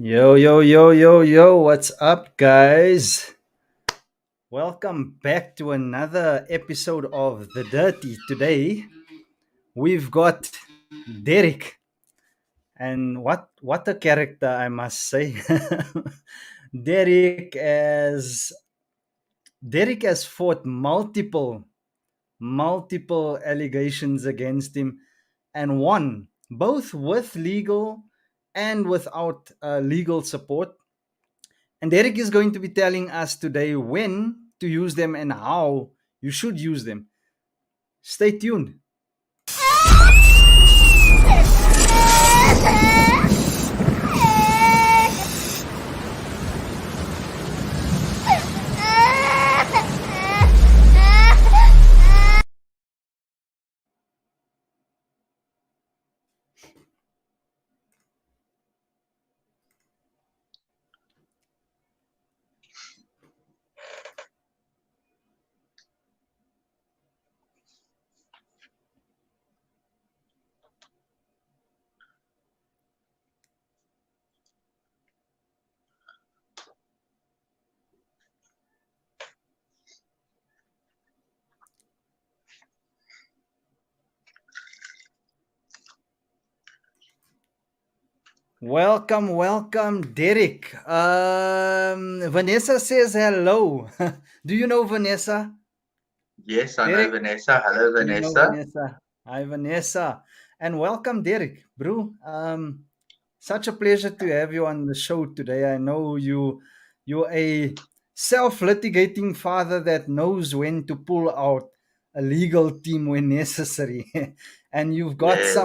Yo, yo, yo, yo, yo, what's up, guys? Welcome back to another episode of The Dirty. Today, we've got Derek. And what a character, I must say. Derek as Derek has fought multiple allegations against him and won, both with legal and without legal support. And Derek is going to be telling us today when to use them and how you should use them. Stay tuned. Welcome, Derek. Vanessa says hello. Do you know Vanessa? Yes, I know Derek, Vanessa. Hello, do you know Vanessa. Vanessa? Hi, Vanessa. And welcome, Derek, bro. Such a pleasure to have you on the show today. I know you're a self-litigating father that knows when to pull out a legal team when necessary. And Yes,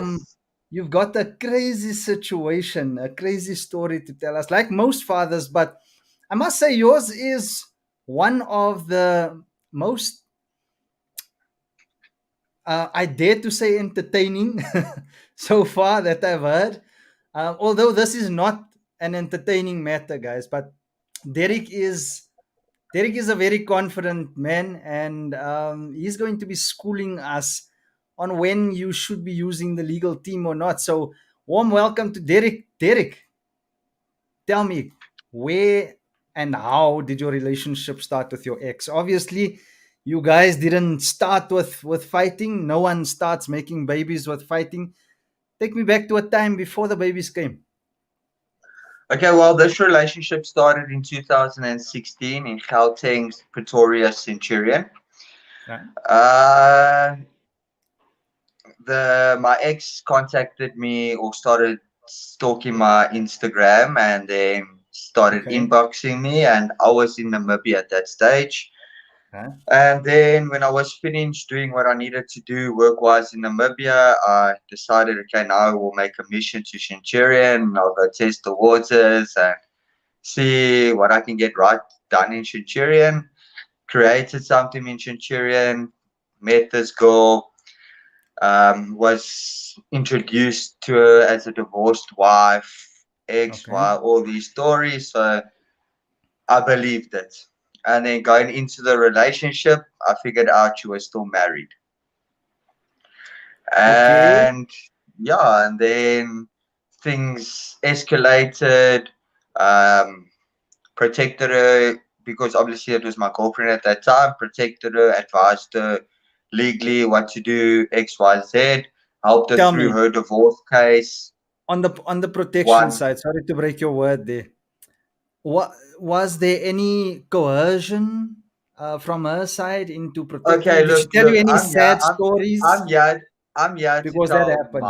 you've got a crazy situation, a crazy story to tell us, like most fathers, but I must say yours is one of the most I dare to say entertaining so far that I've heard. Although this is not an entertaining matter, guys, but Derek is Derek is a very confident man, and he's going to be schooling us on when you should be using the legal team or not. So, warm welcome to Derek. Derek, tell me, where and how did your relationship start with your ex? Obviously, you guys didn't start with fighting. No one starts making babies with fighting. Take me back to a time before the babies came. Okay, well, this relationship started in 2016 in Gauteng's Pretoria Centurion. Right. Uh, my ex contacted me or started stalking my Instagram and then started Okay. inboxing me, and I was in Namibia at that stage. Right. And then when I was finished doing what I needed to do work-wise in Namibia, I decided, okay, now I will make a mission to Centurion. I'll go test the waters and see what I can get right done in Centurion. Created something in Centurion, met this girl, was introduced to her as a divorced wife, Okay. ex-wife, all these stories. So I believed it. And then going into the relationship, I figured out she was still married. Okay. And yeah, and then things escalated. Um, Protected her because obviously it was my girlfriend at that time. Protected her, advised her legally what to do, X, Y, Z. Helped her Tell through me her divorce case. on the protection One. side. Sorry to break your word there. What was there any coercion from her side into protecting Okay, you? Did she look, tell you look. any sad stories? I'm here. I'm here to Because that tell happened.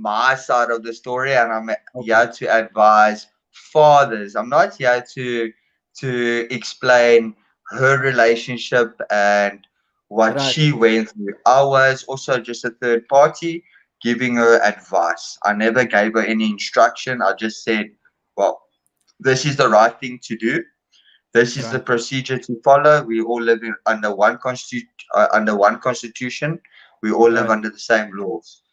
my side of the story, and I'm Okay. here to advise fathers. I'm not here to explain her relationship and what Right. she went through. I was also just a third party giving her advice. I never gave her any instruction. I just said, well, this is the right thing to do. This is the Right. procedure to follow. We all live under one constitution. We all live Right. under the same laws.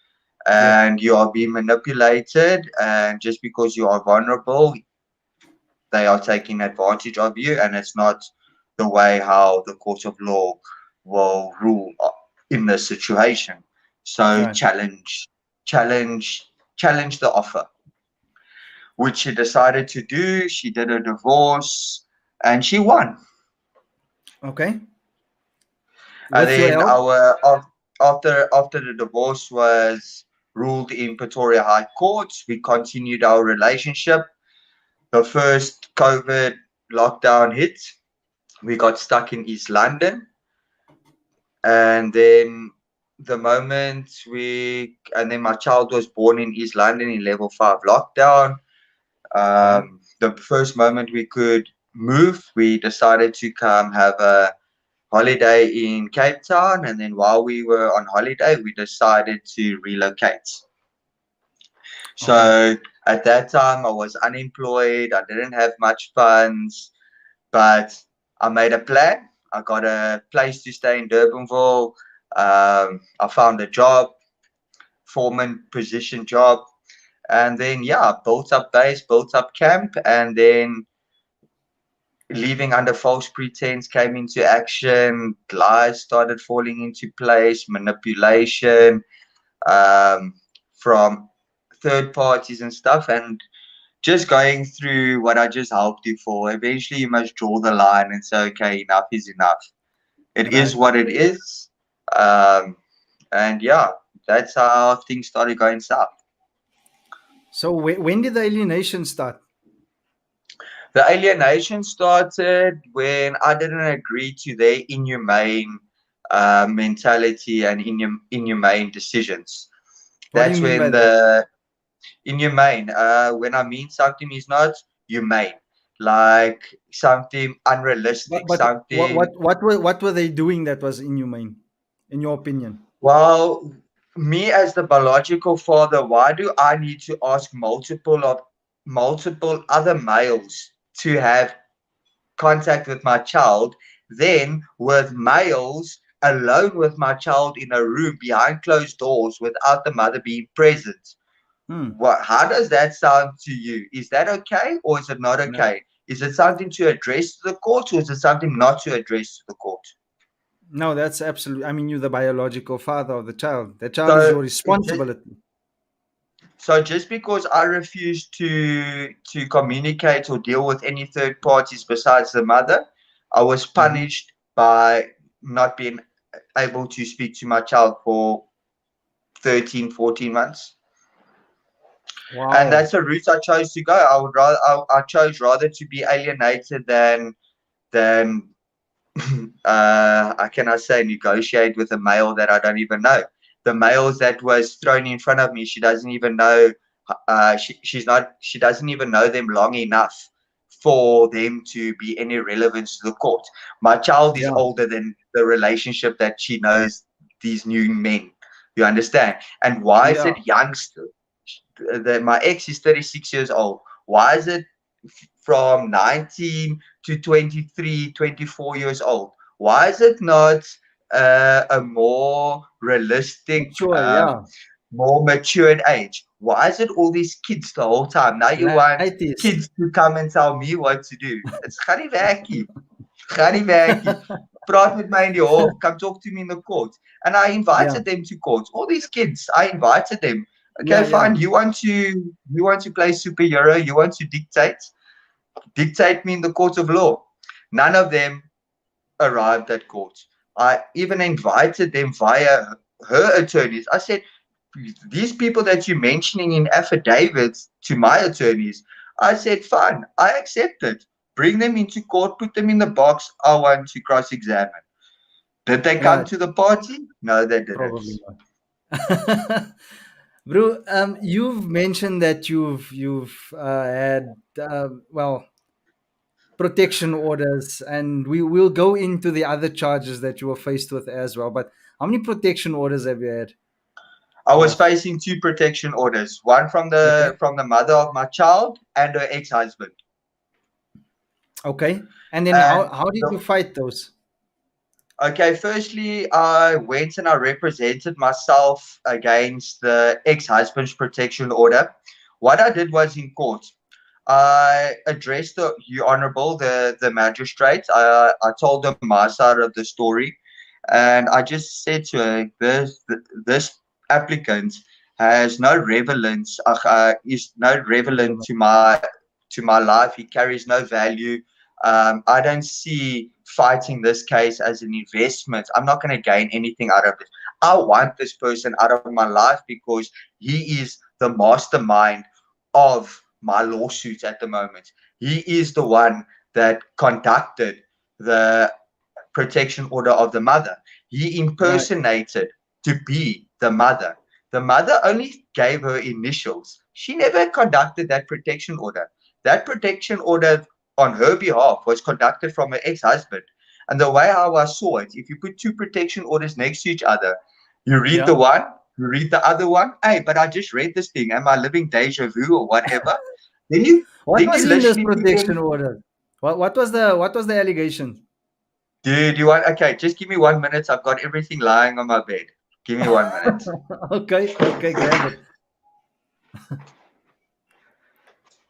Yeah. And you are being manipulated, and just because you are vulnerable, they are taking advantage of you, and it's not the way how the court of law will rule in this situation. So Right. challenge, challenge the offer. which she decided to do. She did a divorce and she won. Okay. And With your then help. after the divorce was ruled in Pretoria High Court, we continued our relationship. The first COVID lockdown hit. We got stuck in East London, and then my child was born in East London in level 5 lockdown. Okay. The first moment we could move, we decided to come have a holiday in Cape Town, and then while we were on holiday, we decided to relocate. Okay. So at that time, I was unemployed. I didn't have much funds, but I made a plan. I got a place to stay in Durbanville. I found a job, foreman position job, and then yeah, built up base, built up camp, and then leaving under false pretense came into action. Lies started falling into place, manipulation um, from third parties and stuff, and just going through what I just helped you for. Eventually, you must draw the line and say, okay, enough is enough. It is Right. what it is. Um, and yeah, that's how things started going south. So when did the alienation start? The alienation started when I didn't agree to their inhumane mentality and inhumane decisions. What do you That's mean by when that? the inhumane, when I mean something is not humane, like something unrealistic, But something, what were they doing that was inhumane, in your opinion? well, me as the biological father, why do I need to ask multiple other males to have contact with my child, then with males alone with my child in a room behind closed doors without the mother being present? Hmm. How does that sound to you? Is that okay or is it not No, okay? Is it something to address to the court or is it something not to address to the court? no, that's absolutely. I mean, you're the biological father of the child. The child is So your it just responsibility. so just because I refuse to communicate or deal with any third parties besides the mother, I was Hmm. punished by not being able to speak to my child for 13, 14 months. And Wow. that's the route I chose to go. I chose rather to be alienated than I cannot say negotiate with a male that I don't even know. The males that was thrown in front of me, she doesn't even know. She's not. She doesn't even know them long enough for them to be any relevance to the court. My child is Yeah. older than the relationship that she knows these new men. You understand? And why is Yeah. it youngster? My ex is 36 years old. Why is it from 19 to 23, 24 years old? Why is it not a more realistic, Mature. Yeah. more matured age? Why is it all these kids the whole time? Now you want Nineties. kids to come and tell me what to do. It's Gary Wacky. Gary Wacky. Praat met my in die hof. Come talk to me in the court. And I Yeah. invited them to court. All these kids, I invited them. Okay, Yeah. Yeah. fine. You want to play superhero. You want to dictate me in the court of law. None of them arrived at court. I even invited them via her attorneys. I said, these people that you're mentioning in affidavits to my attorneys, I said, fine, I accept it. Bring them into court, put them in the box. I want to cross examine. Did they come Right. to the party? No, they didn't. Probably not. Bro, you've mentioned that you've had well, protection orders, and we will go into the other charges that you were faced with as well. But how many protection orders have you had? I was Rough. facing two protection orders, one from Okay. the mother of my child and her ex-husband. Okay. And then And how did you fight those? okay, firstly, I went and I represented myself against the ex-husband's protection order. What I did was in court, I addressed the honorable, the magistrate. I told them my side of the story, and I just said to her, this applicant has no relevance, is no relevant to my life. He carries no value. I don't see fighting this case as an investment. I'm not going to gain anything out of it. I want this person out of my life because he is the mastermind of my lawsuits at the moment. He is the one that conducted the protection order of the mother. He Right. impersonated to be the mother. The mother only gave her initials. She never conducted that protection order. That protection order on her behalf was conducted from her ex-husband. And the way how I saw it, if you put two protection orders next to each other, you read the Yeah. one, you read the other one. Hey, but I just read this thing. Am I living deja vu or whatever? Then you What then was you in this literally put protection them. order? What was the allegation? Dude, you want okay, just give me 1 minute. I've got everything lying on my bed. Give me 1 minute. Okay, okay, grab it.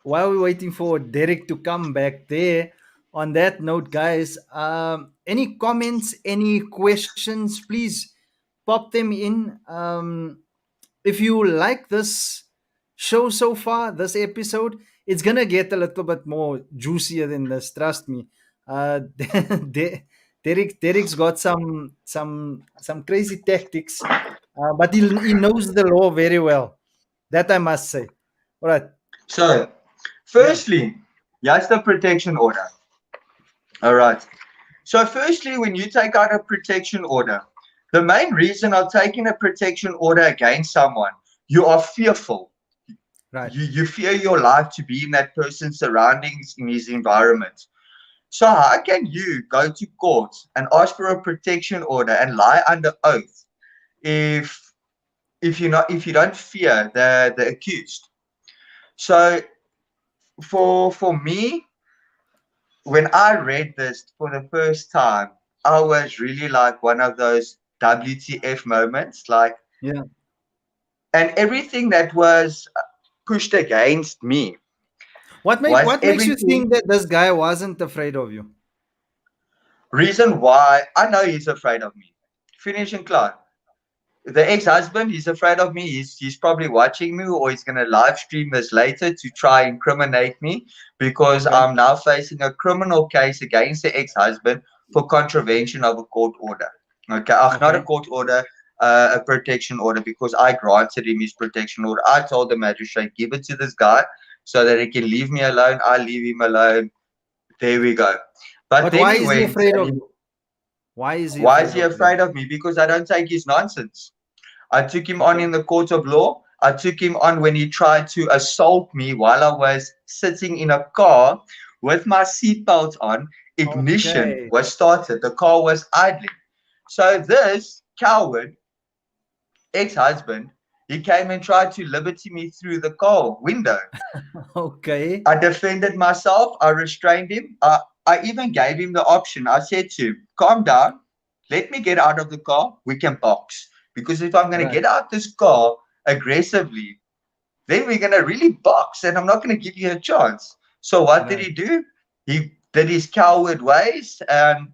While we're waiting for Derek to come back there, on that note, guys, any comments, any questions, please pop them in. If you like this show so far, this episode, it's gonna get a little bit more juicier than this. Trust me. Derek's got some crazy tactics, but he knows the law very well. That I must say. All right. So, Yeah. firstly, that's the protection order. All right. So, firstly, when you take out a protection order, the main reason of taking a protection order against someone, you are fearful. Right. You fear your life to be in that person's surroundings, in his environment. So, how can you go to court and ask for a protection order and lie under oath if if you don't fear the accused? So, for me, when I read this for the first time, I was really like one of those WTF moments, like, Yeah. and everything that was pushed against me was What makes you everything. think that this guy wasn't afraid of you? Reason why I know he's afraid of me. Finish and clear. The ex-husband, he's afraid of me. He's probably watching me, or he's gonna live stream this later to try and incriminate me because Okay. I'm now facing a criminal case against the ex-husband for contravention of a court order. Okay, not a Okay. court order, a protection order, because I granted him his protection order. I told the magistrate, give it to this guy so that he can leave me alone. I leave him alone. There we go. But But then why he is he went afraid and of you? Why is he why is afraid he of you? afraid of me? Because I don't take his nonsense. I took him on Okay. in the court of law. I took him on when he tried to assault me while I was sitting in a car with my seatbelt on. Ignition Okay. was started. The car was idling. So this coward ex-husband, he came and tried to liberty me through the car window. Okay. I defended myself. I restrained him. I even gave him the option. I said to him, calm down. Let me get out of the car. We can box. Because if I'm going to Right. get out this car aggressively, then we're going to really box and I'm not going to give you a chance. So what did Right. he do? He did his coward ways. And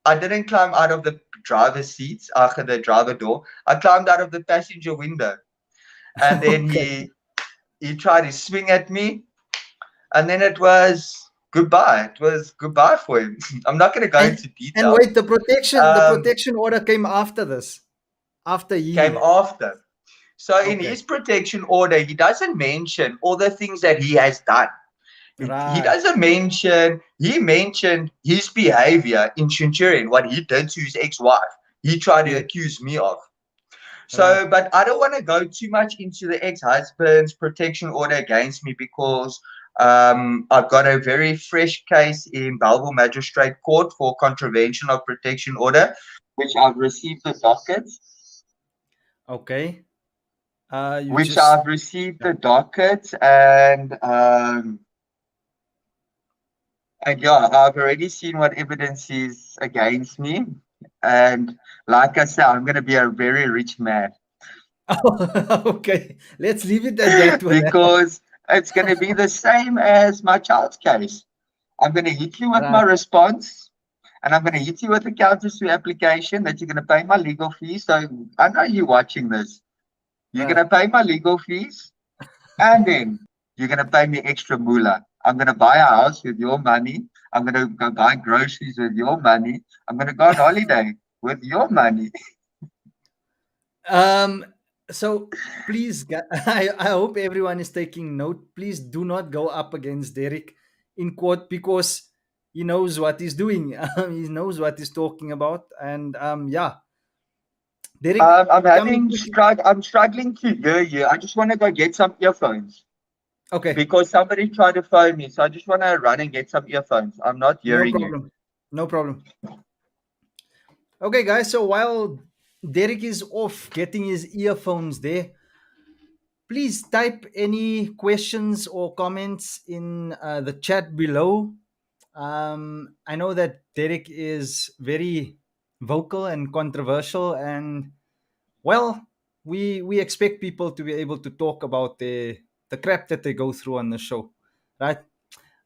I didn't climb out of the driver's seats after the driver door. I climbed out of the passenger window. And then Okay. he tried to swing at me, and then it was goodbye. It was goodbye for him. I'm not going to go And into and details. wait, the Um, protection order came after this. After came he. after. So in Okay. his protection order, he doesn't mention all the things that he has done. He Right. doesn't mention. He mentioned his behavior in Centurion, what he did to his ex-wife. He tried to Yeah. accuse me of. Right. So, but I don't want to go too much into the ex-husband's protection order against me because I've got a very fresh case in Belleville Magistrate Court for contravention of protection order, which I've received the docket. Okay. You Which just I've received yeah. the docket, and yeah, I've already seen what evidence is against me, and like I said, I'm gonna be a very rich man. Okay. Let's leave it at that for now. Because it's going to be the same as my child's case. I'm going to hit you with my Right. response, and I'm going to hit you with the counter sue application that you're going to pay my legal fees. So I know you're watching this. You're gonna pay my legal fees, and then you're gonna pay me extra moolah. I'm gonna buy a house with your money. I'm gonna go buy groceries with your money. I'm gonna go on holiday with your money. Um, so please, I hope everyone is taking note. Please do not go up against Derek in court because he knows what he's doing. He knows what he's talking about. And yeah, Derek, I'm coming quickly. I'm struggling to hear you. I just want to go get some earphones Okay, because somebody tried to phone me. So I just want to run and get some earphones. I'm not no hearing you. problem. No problem. Okay, guys. So while Derek is off getting his earphones there, please type any questions or comments in the chat below. I know that Derek is very vocal and controversial, and well, we expect people to be able to talk about the crap that they go through on the show, right?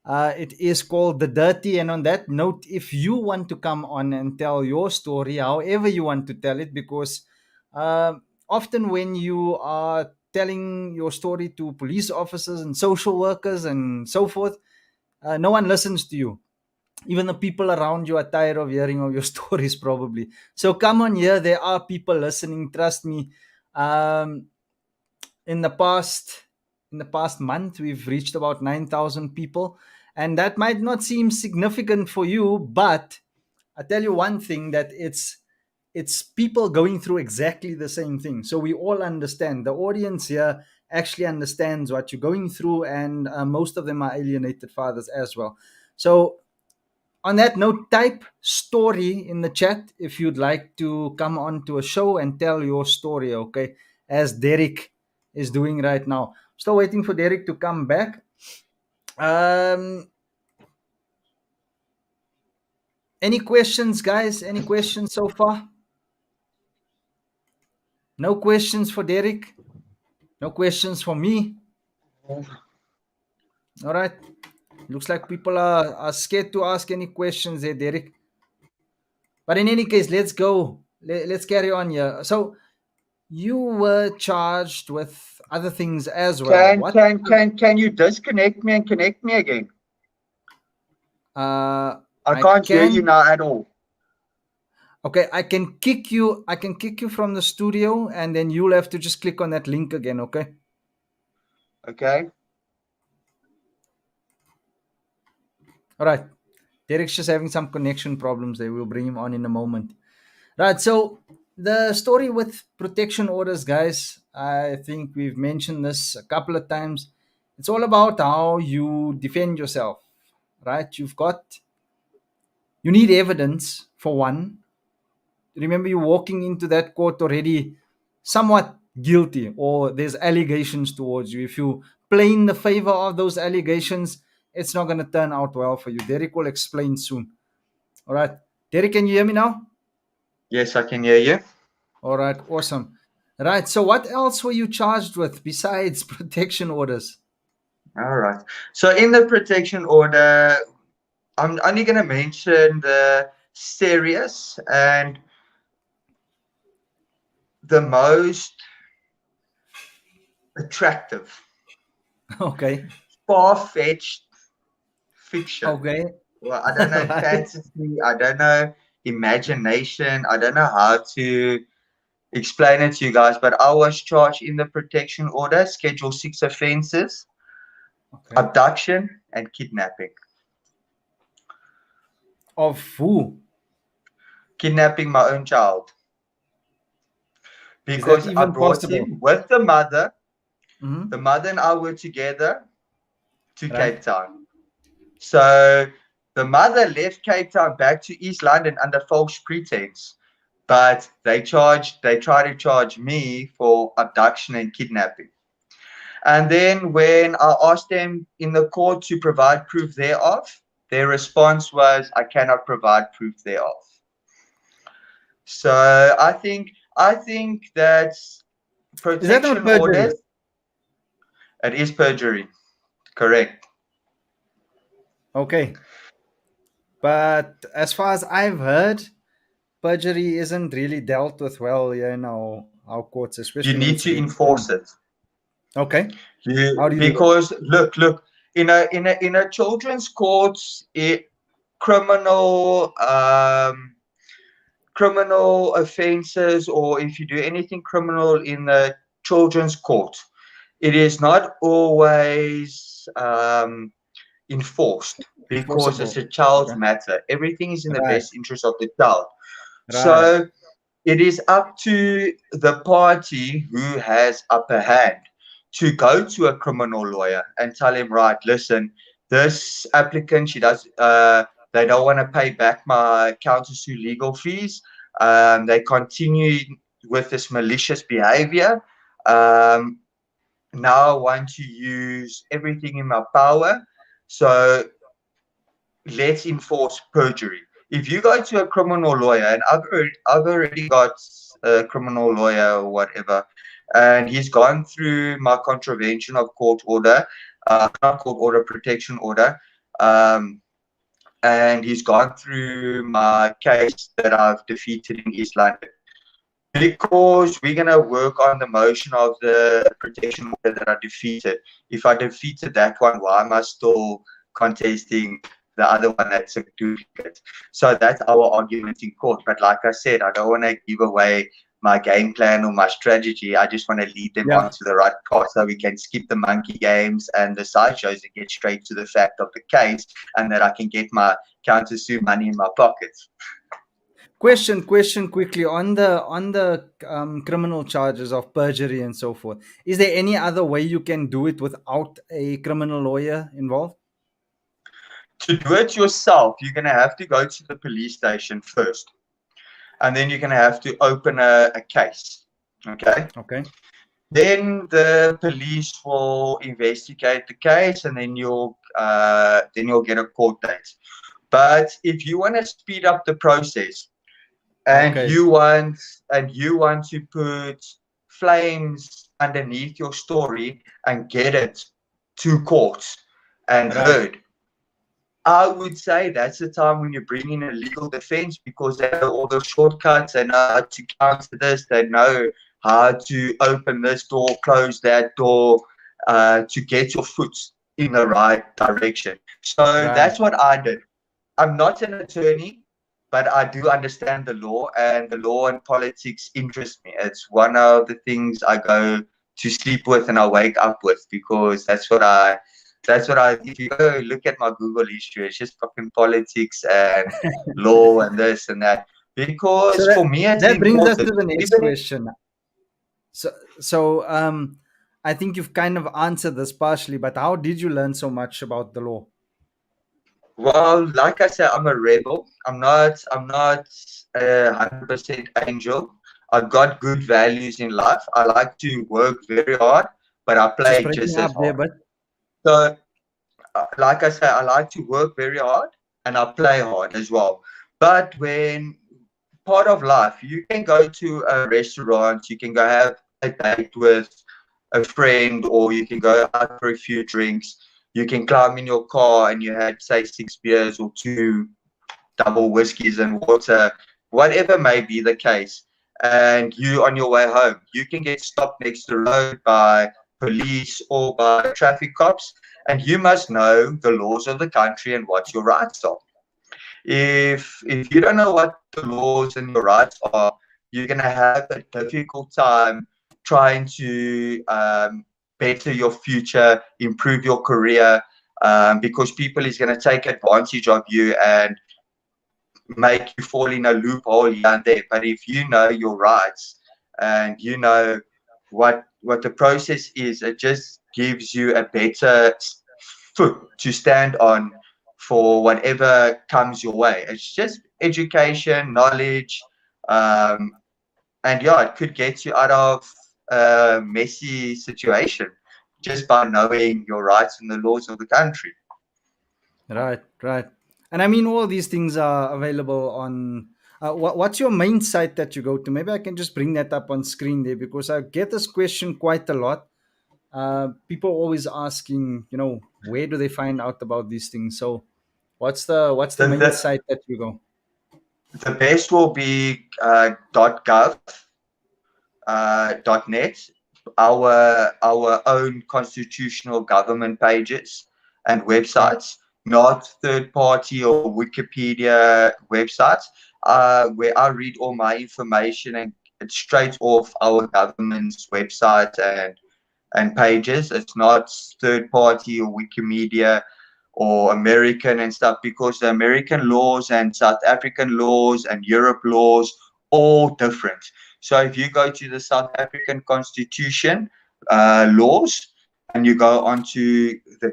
It is called The Dirty. And on that note, if you want to come on and tell your story, however you want to tell it, because uh, often when you are telling your story to police officers and social workers and so forth, no one listens to you. Even the people around you are tired of hearing of your stories, probably. So come on here. There are people listening. Trust me. Um, in the past month we've reached about 9,000 people, and that might not seem significant for you, but I tell you one thing, that it's people going through exactly the same thing. So we all understand. The audience here actually understands what you're going through, and most of them are alienated fathers as well. So on that note, type story in the chat if you'd like to come on to a show and tell your story, okay? As Derek is doing right now. Still waiting for Derek to come back. Um, any questions, guys? Any questions so far? No questions for Derek? No questions for me? All right. Looks like people are scared to ask any questions there, Derek. But in any case, let's go. Let's carry on here. So, you were charged with other things as well. What? Can you disconnect me and connect me again? I I can't hear you can. now at all. Okay, I can kick you. I can kick you from the studio, and then you'll have to just click on that link again. Okay. Okay. All right. Derek's just having some connection problems there. We'll bring him on in a moment. Right. So the story with protection orders, guys. I think we've mentioned this a couple of times. It's all about how you defend yourself, right? You need evidence for one. Remember, you're walking into that court already somewhat guilty, or there's allegations towards you. If you play in the favor of those allegations, it's not going to turn out well for you. Derek will explain soon. All right. Derek, can you hear me now? Yes, I can hear you. All right. Awesome. Right. So, what else were you charged with besides protection orders? All right. So in the protection order, I'm only going to mention the serious and the most attractive, Okay. far-fetched fiction. Okay. Well, I don't know, Right. fantasy, I don't know, imagination, I don't know how to explain it to you guys, but I was charged in the protection order, Schedule 6 offenses, Okay. abduction and kidnapping. Of who? Kidnapping my own child Is that because I even brought possible? him with the mother. The Hmm. mother and I were together to Right. Cape Town. So the mother left Cape Town back to East London under false pretense, but they try to charge me for abduction and kidnapping. And then when I asked them in the court to provide proof thereof, their response was, I cannot provide proof thereof. So I think that Is that not protection perjury? orders, it is perjury, correct? Okay. But as far as I've heard, perjury isn't really dealt with well, our courts, You especially when need it's to rape. enforce it. Okay. How You do you do that? because look in a children's courts, criminal criminal offenses, or if you do anything criminal in the children's court, it is not always enforced because it's Enforceable. a child's Okay. matter. Everything is in the Right. best interest of the child. Right. So it is up to the party who has upper hand to go to a criminal lawyer and tell him, right, listen, this applicant, they don't want to pay back my countersue legal fees. They continue with this malicious behavior. Um, Now I want to use everything in my power. So let's enforce perjury. If you go to a criminal lawyer, and I've already got a criminal lawyer or whatever, and he's gone through my contravention of court order, not court order, protection order, um, and he's gone through my case that I've defeated in East London. Because we're going to work on the motion of the protection order that I defeated. If I defeated that one, why am I still contesting the other one that's a duplicate? So that's our argument in court. But like I said, I don't want to give away my game plan or my strategy. I just want to lead them Yeah. onto the right path so we can skip the monkey games and the sideshows and get straight to the fact of the case, and that I can get my countersue money in my pockets. Question quickly on the criminal charges of perjury and so forth. Is there any other way you can do it without a criminal lawyer involved? To do it yourself, you're going to have to go to the police station first, and then you're going to have to open a case. Okay. Okay. Then the police will investigate the case, and then you'll get a court date. But if you want to speed up the process, and Okay. you want to put flames underneath your story and get it to court and Right. heard, I would say that's the time when you bring in a legal defense, because they know all the shortcuts, they know how to counter this, they know how to open this door, close that door, to get your foot in the right direction. So Right. that's what I did. I'm not an attorney, but I do understand the law, and the law and politics interest me. It's one of the things I go to sleep with and I wake up with, because if you go look at my Google history, it's just fucking politics and law and this and that. So Because that for me, it's that brings us to important. the next Even if, question. So I think you've kind of answered this partially, but how did you learn so much about the law? well, like I said, I'm a rebel. I'm not 100% angel. I've got good values in life. I like to work very hard, but I Just play breaking just as up there, hard. but So, like I said, I like to work very hard and I play hard as well. But when part of life, you can go to a restaurant, you can go have a date with a friend, or you can go out for a few drinks. You can climb in your car and you had, say, 6 beers or two double whiskeys and water, whatever may be the case. And you on your way home, you can get stopped next to the road by police or by traffic cops, and you must know the laws of the country and what your rights are. If you don't know what the laws and your rights are, you're gonna have a difficult time trying to better your future, improve your career, because people is gonna take advantage of you and make you fall in a loophole here and there. But if you know your rights and you know what the process is, it just gives you a better foot to stand on for whatever comes your way. It's just education, knowledge, and yeah, it could get you out of a messy situation just by knowing your rights and the laws of the country. right, right. And I mean, all these things are available on. What's your main site that you go to? Maybe I can just bring that up on screen there because I get this question quite a lot. People always asking, where do they find out about these things? So, what's the The, main the, site that you go? the best will be .gov. .net, our own constitutional government pages and Right. websites, not third party or Wikipedia websites, where I read all my information and it's straight off our government's website and pages. It's not third party or Wikimedia or American and stuff, because the American laws and South African laws and Europe laws all different. So if you go to the South African Constitution laws and you go onto the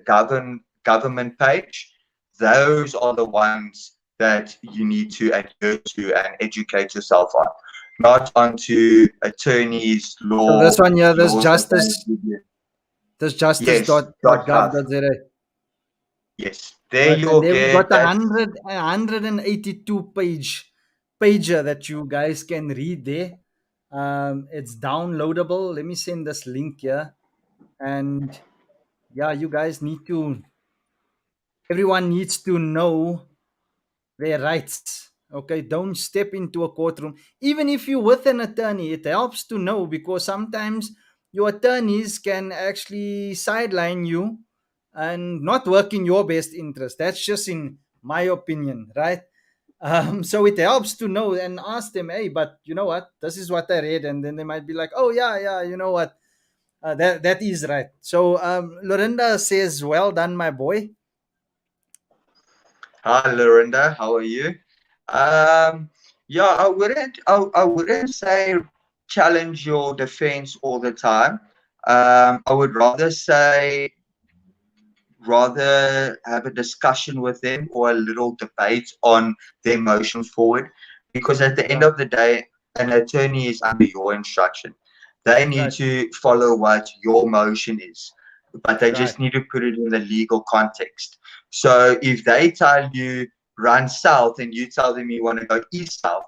government page, those are the ones that you need to adhere to and educate yourself on, not onto attorneys' So this one here, laws that they give you. this justice Yes, dot gov .gov. dot za. Yes, there Right, you and will they've got get that. 182 pager that you guys can read there. It's downloadable. Let me send this link here, and yeah, you guys need to. Everyone needs to know their rights. Okay, don't step into a courtroom. Even if you're with an attorney, it helps to know, because sometimes your attorneys can actually sideline you and not work in your best interest. That's just in my opinion, right? So it helps to know and ask them, hey, but you know what? This is what I read. And then they might be like, oh, yeah, yeah, you know what? That is right. So Lorinda says, well done, my boy. Hi, Lorinda. How are you? Yeah, I wouldn't say challenge your defense all the time. I would rather have a discussion with them or a little debate on their motion forward, because at the end Right, of the day, an attorney is under your instruction. They need right, to follow what your motion is, but they right, just need to put it in the legal context. So if they tell you run south and you tell them you want to go east south,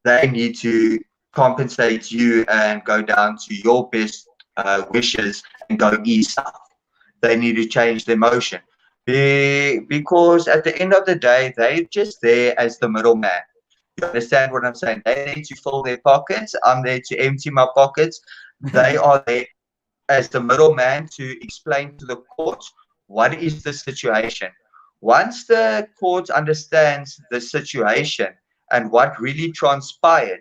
they need to compensate you and go down to your best wishes and go east south. They need to change their motion. Because at the end of the day, they're just there as the middleman. You understand what I'm saying? They're there to fill their pockets. I'm there to empty my pockets. They are there as the middleman to explain to the court what is the situation. Once the court understands the situation and what really transpired,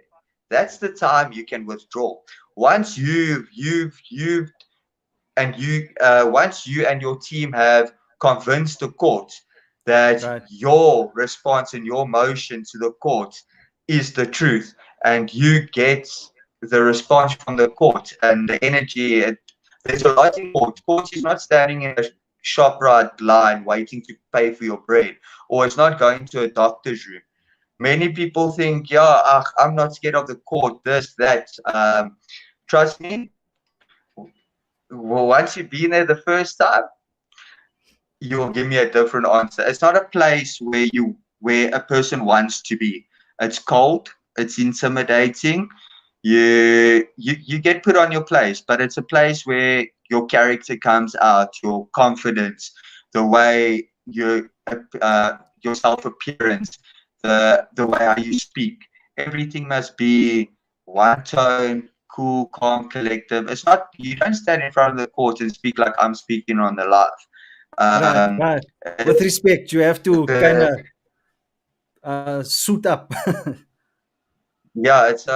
that's the time you can withdraw. Once you've and you once you and your team have convinced the court that right, your response and your motion to the court is the truth, and you get the response from the court and the energy, there's a lot in court. Court is not standing in a ShopRite line waiting to pay for your bread, or it's not going to a doctor's room. Many people think, yeah, I'm not scared of the court, this, that. Trust me, well, once you've been there the first time, you'll give me a different answer. It's not a place where a person wants to be. It's cold. It's intimidating. You get put on your place, but it's a place where your character comes out, your confidence, the way your self appearance, the way how you speak. Everything must be one tone, cool, calm, collective. It's not, you don't stand in front of the court and speak like I'm speaking on the live. right, Um, right. With respect, you have to kind the of suit up. Yeah, it's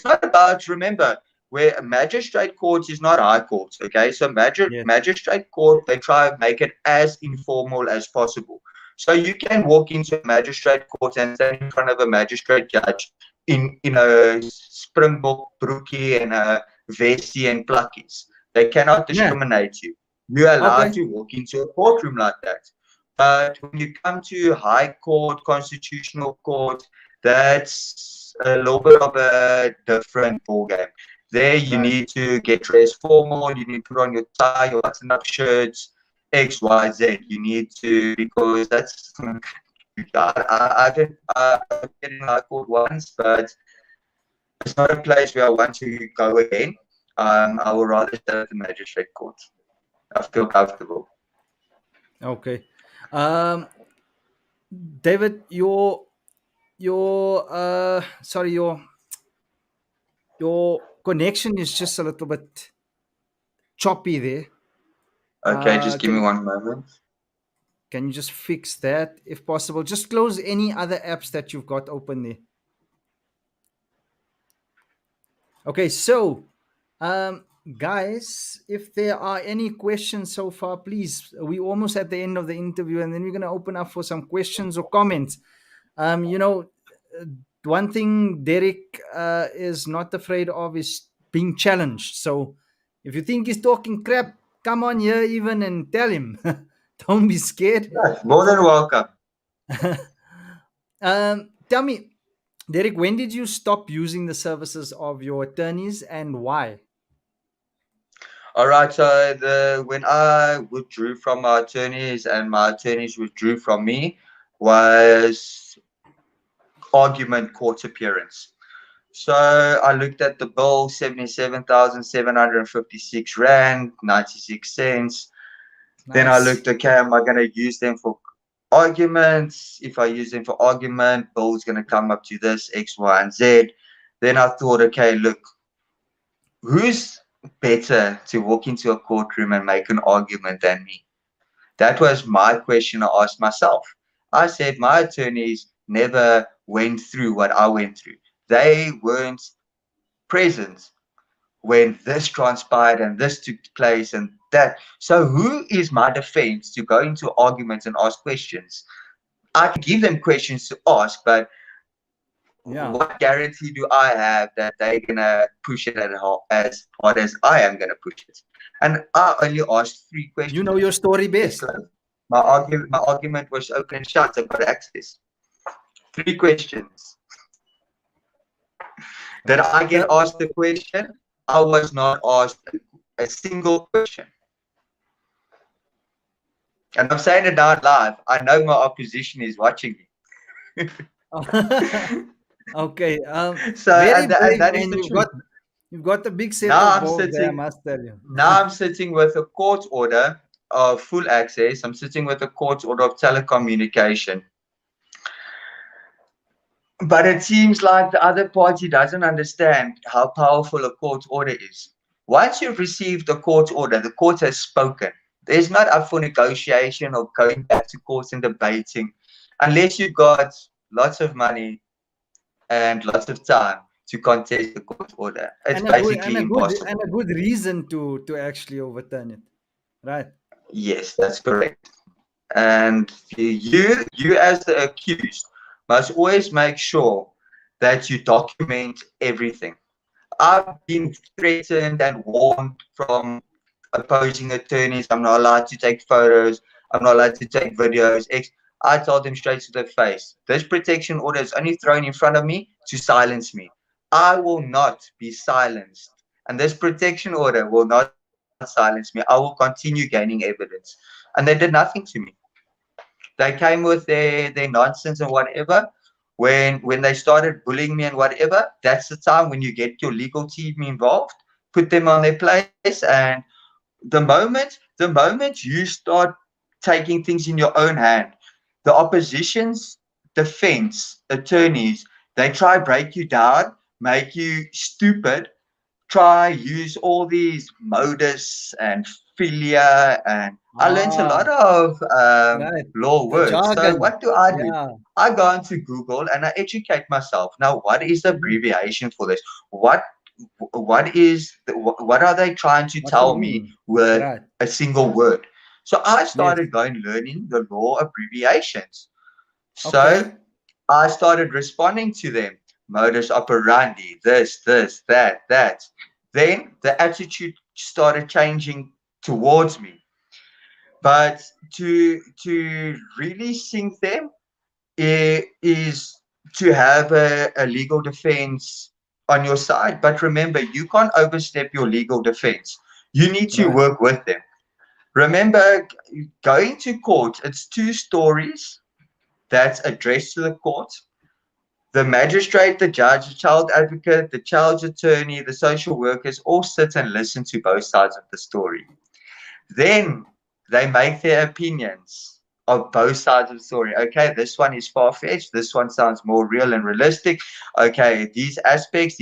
not about, remember, where a magistrate court is not high court. Okay, so Yeah, magistrate court, they try to make it as informal as possible. So you can walk into a magistrate court and stand in front of a magistrate judge in a springbok brookie and a vestie and pluckies. They cannot yeah. discriminate you. You're allowed Okay, to walk into a courtroom like that. But when you come to high court, constitutional court, that's a little bit of a different ballgame. There, you right. need to get dressed formal. You need to put on your tie, your button-up shirts, X, Y, Z. You need to, because that's I did get in high court once, but it's not a place where I want to go again. I would rather stay at the magistrate court. I feel comfortable. Okay. Um, David, your sorry, your connection is just a little bit choppy there. Okay, just give me Can 1 moment. can you just fix that if possible? Just close any other apps that you've got open there. Okay, so guys, if there are any questions so far, please. We almost at the end of the interview, and then we're gonna open up for some questions or comments. You know, uh, one thing Derek is not afraid of is being challenged. So if you think he's talking crap, come on here even and tell him. Don't be scared. Yes, more than welcome. Tell me, Derek, when did you stop using the services of your attorneys and why? All right, so when I withdrew from my attorneys and my attorneys withdrew from me was argument court appearance. So I looked at the bill, 77,756 rand, 96 cents. Then I Nice. looked, okay, am I going to use them for arguments? If I use them for argument, bill's going to come up to this, X, Y, and Z. Then I thought, okay, look, who's better to walk into a courtroom and make an argument than me? That was my question I asked myself. I said my attorneys never went through what I went through. They weren't present when this transpired and this took place and that. So who is my defense to go into arguments and ask questions? I can give them questions to ask, but Yeah. what guarantee do I have that they're gonna push it as hard as I am gonna push it? And I only asked three You questions. know your story Case best. closed. My argument was open and shut. I got access. Three questions. Did Right. I get asked a question? I was not asked a single question. And I'm saying it out live. I know my opposition is watching me. Okay. So Very and brave that is man. the You've truth. got a big set Now of I'm balls there, I sitting must tell you. now I'm sitting with a court order of full access. I'm sitting with a court order of telecommunication. But it seems like the other party doesn't understand how powerful a court order is. Once you've received a court order, the court has spoken. There's not up for negotiation or going back to court and debating, unless you've got lots of money and lots of time to contest the court order. It's And a good and basically a good and impossible. a good reason to actually overturn it. Right. Yes, that's correct. And you as the accused must always make sure that you document everything. I've been threatened and warned from opposing attorneys. I'm not allowed to take photos. I'm not allowed to take videos. I told them straight to their face, this protection order is only thrown in front of me to silence me. I will not be silenced. And this protection order will not silence me. I will continue gaining evidence. And they did nothing to me. They came with their nonsense and whatever. When they started bullying me and whatever, that's the time when you get your legal team involved, put them on their place, and the moment you start taking things in your own hand, the opposition's defense attorneys, they try break you down, make you stupid, try use all these modus and filia, and I learned a Ah, lot of right. law The words. So jargon. what do I do? Yeah. I go onto Google and I educate myself. Now, what is the Mhm. abbreviation for this? What are they trying to What's the tell me meaning? with Right. a single word? So I Yes. started going learning the law abbreviations. So Okay. I started responding to them. Modus operandi, this, that. Then the attitude started changing towards me. But to really sink them is to have a legal defense on your side. But remember, you can't overstep your legal defense. You need to Right. work with them. Remember, going to court, it's two stories that's addressed to the court. The magistrate, the judge, the child advocate, the child's attorney, the social workers all sit and listen to both sides of the story. Then they make their opinions. of both sides of the story. Okay, this one is far-fetched. This one sounds more real and realistic. Okay, these aspects,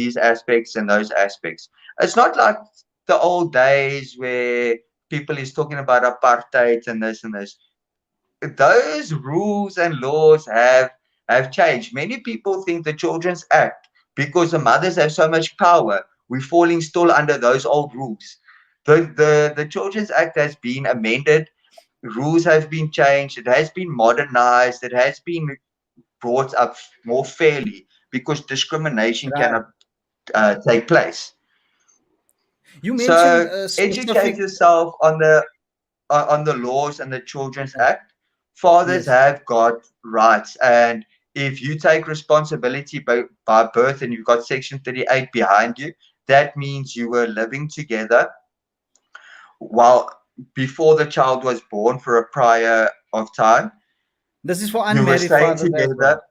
and those aspects. It's not like the old days where people is talking about apartheid and this and this. Those rules and laws have changed. Many people think the Children's Act, because the mothers have so much power, we're falling still under those old rules. The Children's Act has been amended, rules have been changed, it has been modernized, it has been brought up more fairly because discrimination Right. cannot take place. You mentioned So a educate specific. yourself on the laws and the Children's Yeah. Act. Fathers Yes. have got rights, and if you take responsibility by birth and you've got Section 38 behind you, that means you were living together while before the child was born for a prior of time. This is for You were unmarried staying fathers as together. well.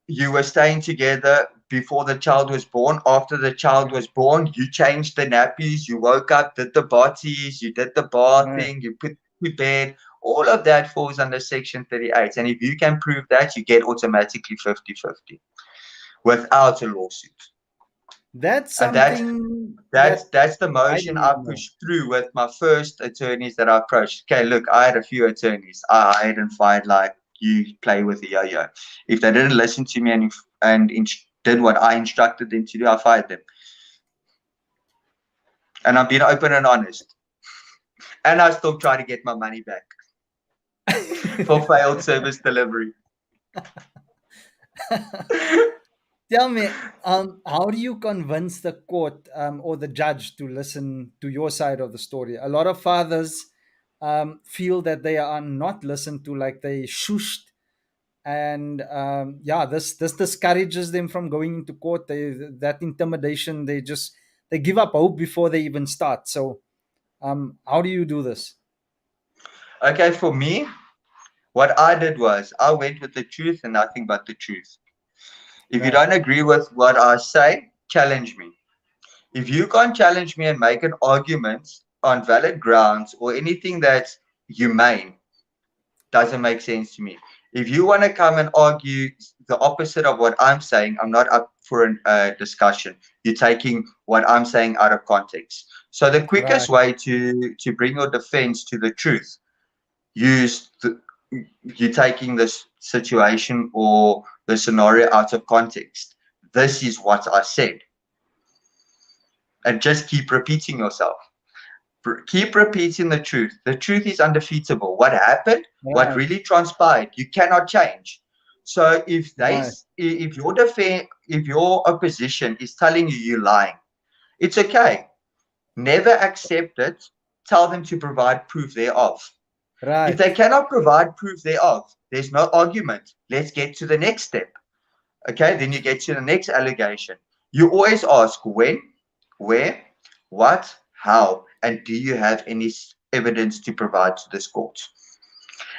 You were staying together before the child was born. After the child was born, you changed the nappies, you woke up, did the botties, you did the Right. bathing, you put to bed. All of that falls under Section 38. And if you can prove that, you get automatically 50-50 without a lawsuit. That's And something that that's the I motion didn't I even know. pushed through with my first attorneys that I approached. Okay, look, I had a few attorneys. I hired and fired like you play with the yo-yo. If they didn't listen to me did what I instructed them to do, I fired them. And I'm being open and honest. And I still try to get my money back for failed service delivery. Tell me, how do you convince the court or the judge to listen to your side of the story? A lot of fathers feel that they are not listened to, like they shushed, and yeah, this discourages them from going into court. That intimidation, they give up hope before they even start. So, how do you do this? Okay, for me, what I did was I went with the truth and nothing but the truth. If you Right, don't agree with what I say, challenge me. If you can't challenge me and make an argument on valid grounds or anything that's humane, doesn't make sense to me. If you want to come and argue the opposite of what I'm saying, I'm not up for a discussion. You're taking what I'm saying out of context. So the quickest right, way to bring your defense to the truth, use you taking this situation or the scenario out of context. This is what I said, and just keep repeating yourself. Keep repeating the truth. The truth is undefeatable. What happened, what right, really transpired, you cannot change. So right, if your opposition is telling you you're lying, it's okay. Never accept it. Tell them to provide proof thereof. If they right. cannot provide proof thereof, there's no argument. Let's get to the next step. Okay, then you get to the next allegation. You always ask when, where, what, how, and do you have any evidence to provide to this court?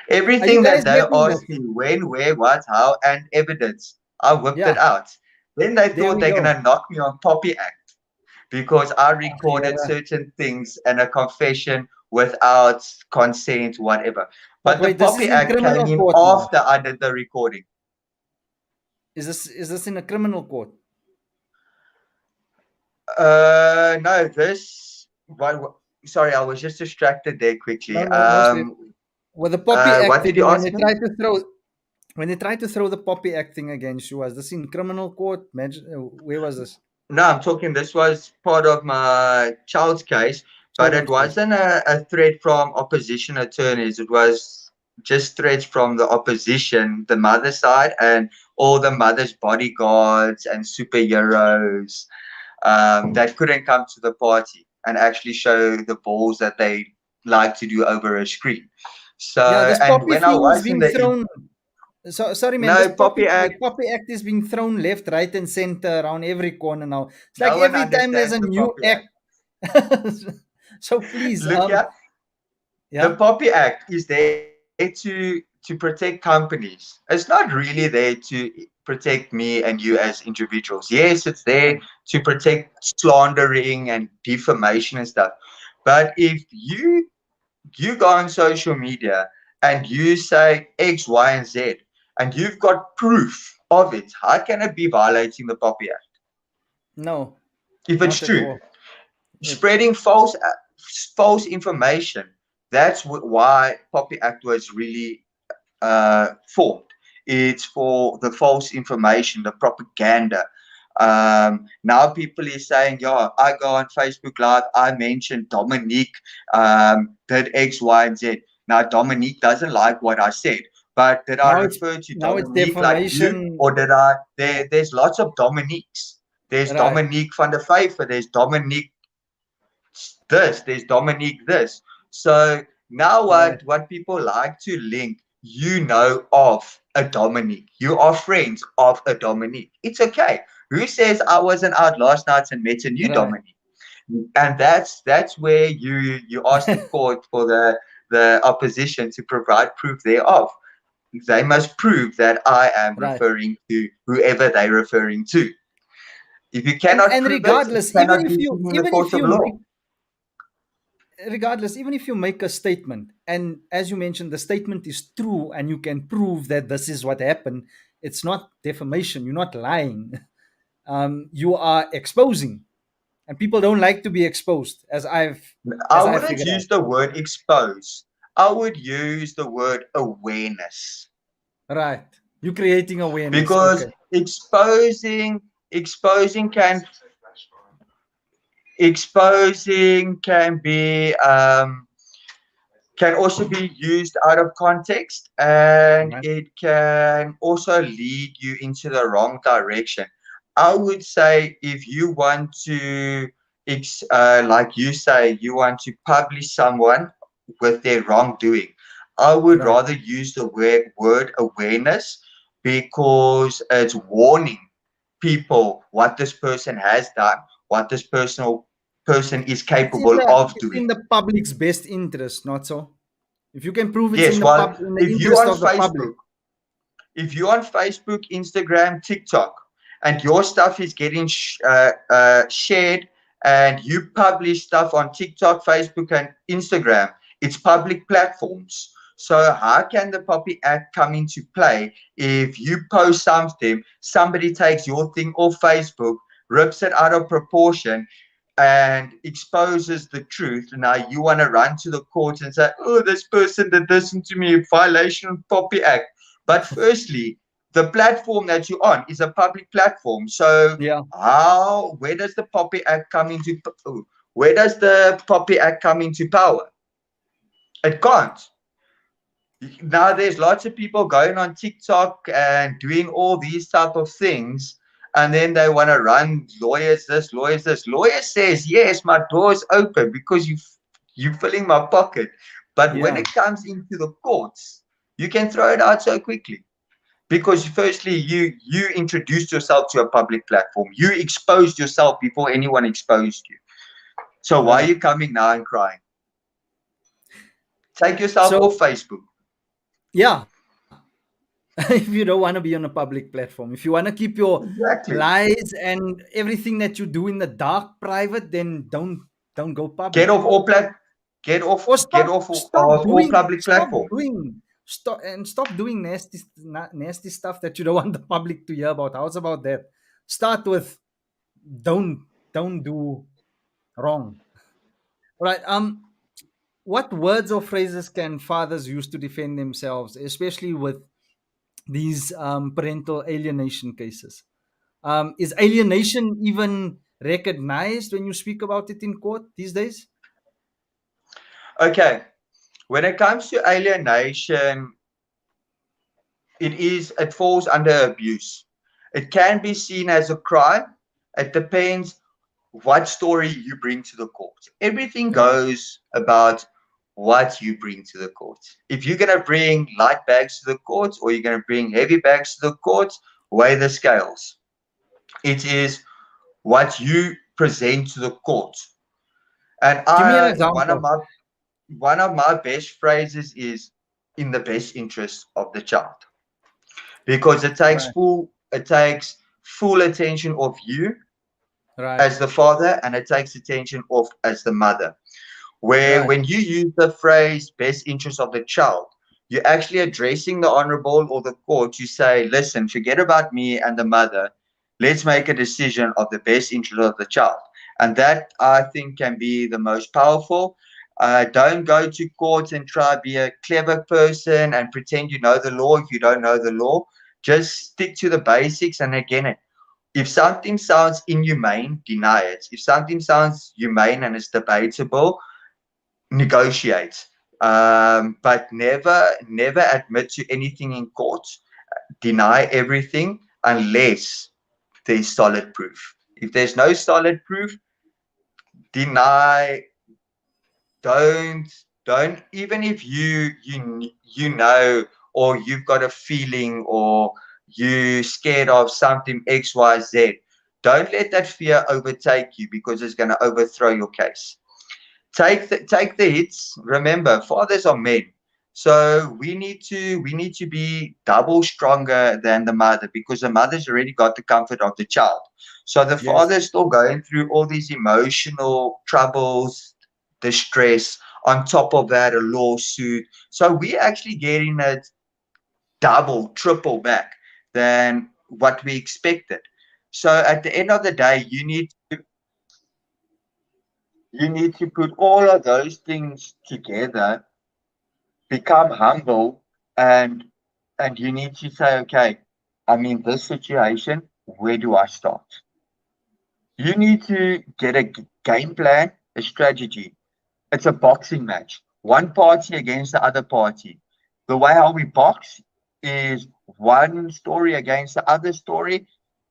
Are you Everything guys that they getting ask this? me, when, where, what, how, and evidence, I whipped it Yeah, out. Then they there thought we they're go. gonna knock me on Poppy Act because I Yeah, recorded yeah. certain things and a confession without consent, whatever. But But the wait, this is Poppy in Act came criminal in court now. after I did the recording. Is this in a criminal court? No, this. Sorry, I was just distracted there quickly. No, no, no stress. Well, the Poppy Act What did you thing, ask me? when they tried to throw the Poppy Act thing against you, was this in criminal court? Where was this? No, I'm talking. This was part of my child's case, but it Children's case. wasn't a threat from opposition attorneys. It was just threats from the opposition, the mother side, and all the mother's bodyguards and superheroes that couldn't come to the party and actually show the balls that they like to do over a screen. Yeah, So, this and Poppy when I thing is was in being the thrown. So sorry, man. no Poppy The Act, Poppy Act is being thrown left, right, and center around every corner now. It's like no one every time there's understands a the new Poppy Act. act. So please, Look, yeah, the yeah, Poppy Act is there to protect companies. It's not really there to protect me and you as individuals. Yes, it's there right, to protect slandering and defamation and stuff. But if you go on social media and you say X, Y, and Z, and you've got proof of it, how can it be violating the Poppy Act No, if it's not at true? all. It, Spreading false information. That's why Poppy Act was really formed. It's for the false information, the propaganda. Now people is saying, yeah, I go on Facebook Live, I mentioned Dominique did X, Y, and Z. Now Dominique doesn't like what I said, but did I now it's refer to now it's Dominique like you, defamation. or did I? There's lots of Dominiques. There's Right, Dominique van der Vyver. There's Dominique this, there's Dominique this. So now right, what people like to link, you know of a Dominique. You are friends of a Dominique. It's okay. Who says I wasn't out last night and met a new right. Dominique? And that's where you ask the court for the opposition to provide proof thereof. They must prove that I am Right. referring to whoever they're referring to. If you cannot And prove it, it regardless, cannot be seen in the even court if of you law. make regardless, even if you make a statement, and as you mentioned, the statement is true, and you can prove that this is what happened, it's not defamation. You're not lying. You are exposing, and people don't like to be exposed, I as I've wouldn't figured out. use the word expose. I would use the word awareness, Right. You're creating awareness. because Okay. exposing can be can also be used out of context, and Right. it can also lead you into the wrong direction. I would say if you want to, like you say, you want to publish someone with their wrongdoing, I would Right. rather use the word awareness, because it's warning people what this person has done, what this person is capable of It's doing. in the public's best interest, not so. If you can prove it's Yes, well, in the if you interest on of the public. Facebook, if you're on Facebook, Instagram, TikTok, and your stuff is getting shared, and you publish stuff on TikTok, Facebook, and Instagram, it's public platforms. So how can the Poppy Act come into play if you post something, somebody takes your thing off Facebook, rips it out of proportion, and exposes the truth? Now you want to run to the court and say, oh, this person did this to me, violation of Poppy Act. But firstly, the platform that you're on is a public platform. So Yeah. where does the Poppy Act come into power? It can't. Now there's lots of people going on TikTok and doing all these type of things, and then they want to run lawyers this, lawyers this. Lawyer says, yes, my door's open because you filling my pocket. But when Yeah. it comes into the courts, you can throw it out so quickly. Because firstly, you introduced yourself to a public platform. You exposed yourself before anyone exposed you. So why are Right. you coming now and crying? Take yourself So off Facebook. yeah, if you don't want to be on a public platform, if you want to keep your Exactly. lies and everything that you do in the dark private, then don't go Get public. off all plat. Get off. Or Get off of all public platform. stop doing nasty stuff that you don't want the public to hear about. How's about that? Start with don't don't do wrong. Right. What words or phrases can fathers use to defend themselves, especially with these parental alienation cases? Is alienation even recognized when you speak about it in court these days? Okay. When it comes to alienation, it falls under abuse. It can be seen as a crime. It depends what story you bring to the court. Everything Right. goes about what you bring to the court. If you're going to bring light bags to the court, or you're going to bring heavy bags to the court, weigh the scales. It is what you present to the court. And Give me an I example. one of my best phrases is in the best interest of the child, because Right. it takes full attention of you Right. as the father, and it takes attention of as the mother. Where Right. when you use the phrase best interest of the child, You're actually addressing the honorable or the court to say, listen, forget about me and the mother. Let's make a decision of the best interest of the child. And that, I think, can be the most powerful. Don't go to court and try to be a clever person and pretend you know the law if you don't know the law. Just stick to the basics. And again, if something sounds inhumane, deny it. If something sounds humane and it's debatable, negotiate. But never admit to anything in court. Deny everything unless there's solid proof. If there's no solid proof, deny. Don't even if you know, or you've got a feeling, or you scared of something XYZ. Don't let that fear overtake you, because it's going to overthrow your case. Take the hits. Remember, fathers are men, so we need to be double stronger than the mother, because the mother's already got the comfort of the child. So the Yes. father's still going through all these emotional troubles, the stress. On top of that, a lawsuit. So we're actually getting a double, triple back than what we expected. So at the end of the day, you need to put all of those things together, become humble, and you need to say, okay, I'm in this situation. Where do I start? You need to get a game plan, a strategy. It's a boxing match. One party against the other party. The way how we box is one story against the other story,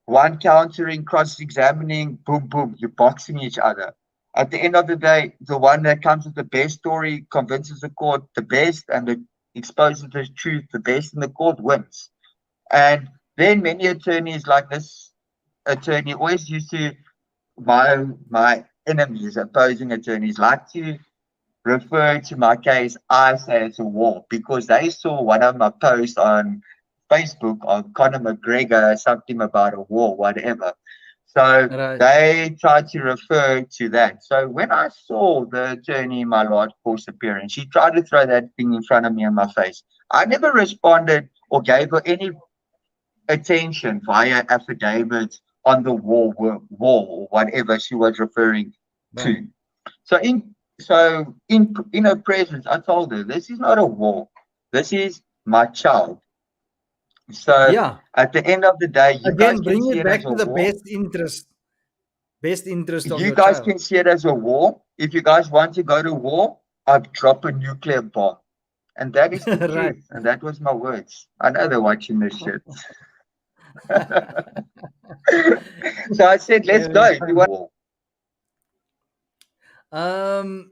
one countering, cross-examining, boom, boom, you're boxing each other. At the end of the day, the one that comes with the best story convinces the court the best, and exposes the truth the best in the court wins. And then many attorneys, like this attorney, always used to, my enemies, opposing attorneys, like to refer to my case, I say it's a war, because they saw one of my posts on Facebook of Conor McGregor, something about a war, whatever. So Right. they tried to refer to that. So when I saw the attorney in my last course appearance, she tried to throw that thing in front of me in my face. I never responded or gave her any attention via affidavits on the war or whatever she was referring Right. to. So in her presence, I told her, this is not a war. This is my child. So Yeah. at the end of the day, you guys Again, can bring see it it as back a to the war. best interest of You your guys child. can see it as a war. If you guys want to go to war, I'd drop a nuclear bomb. And that is the Right. truth. And that was my words. I know they're watching this shit. So I said, let's go Very if you funny. want war. Um,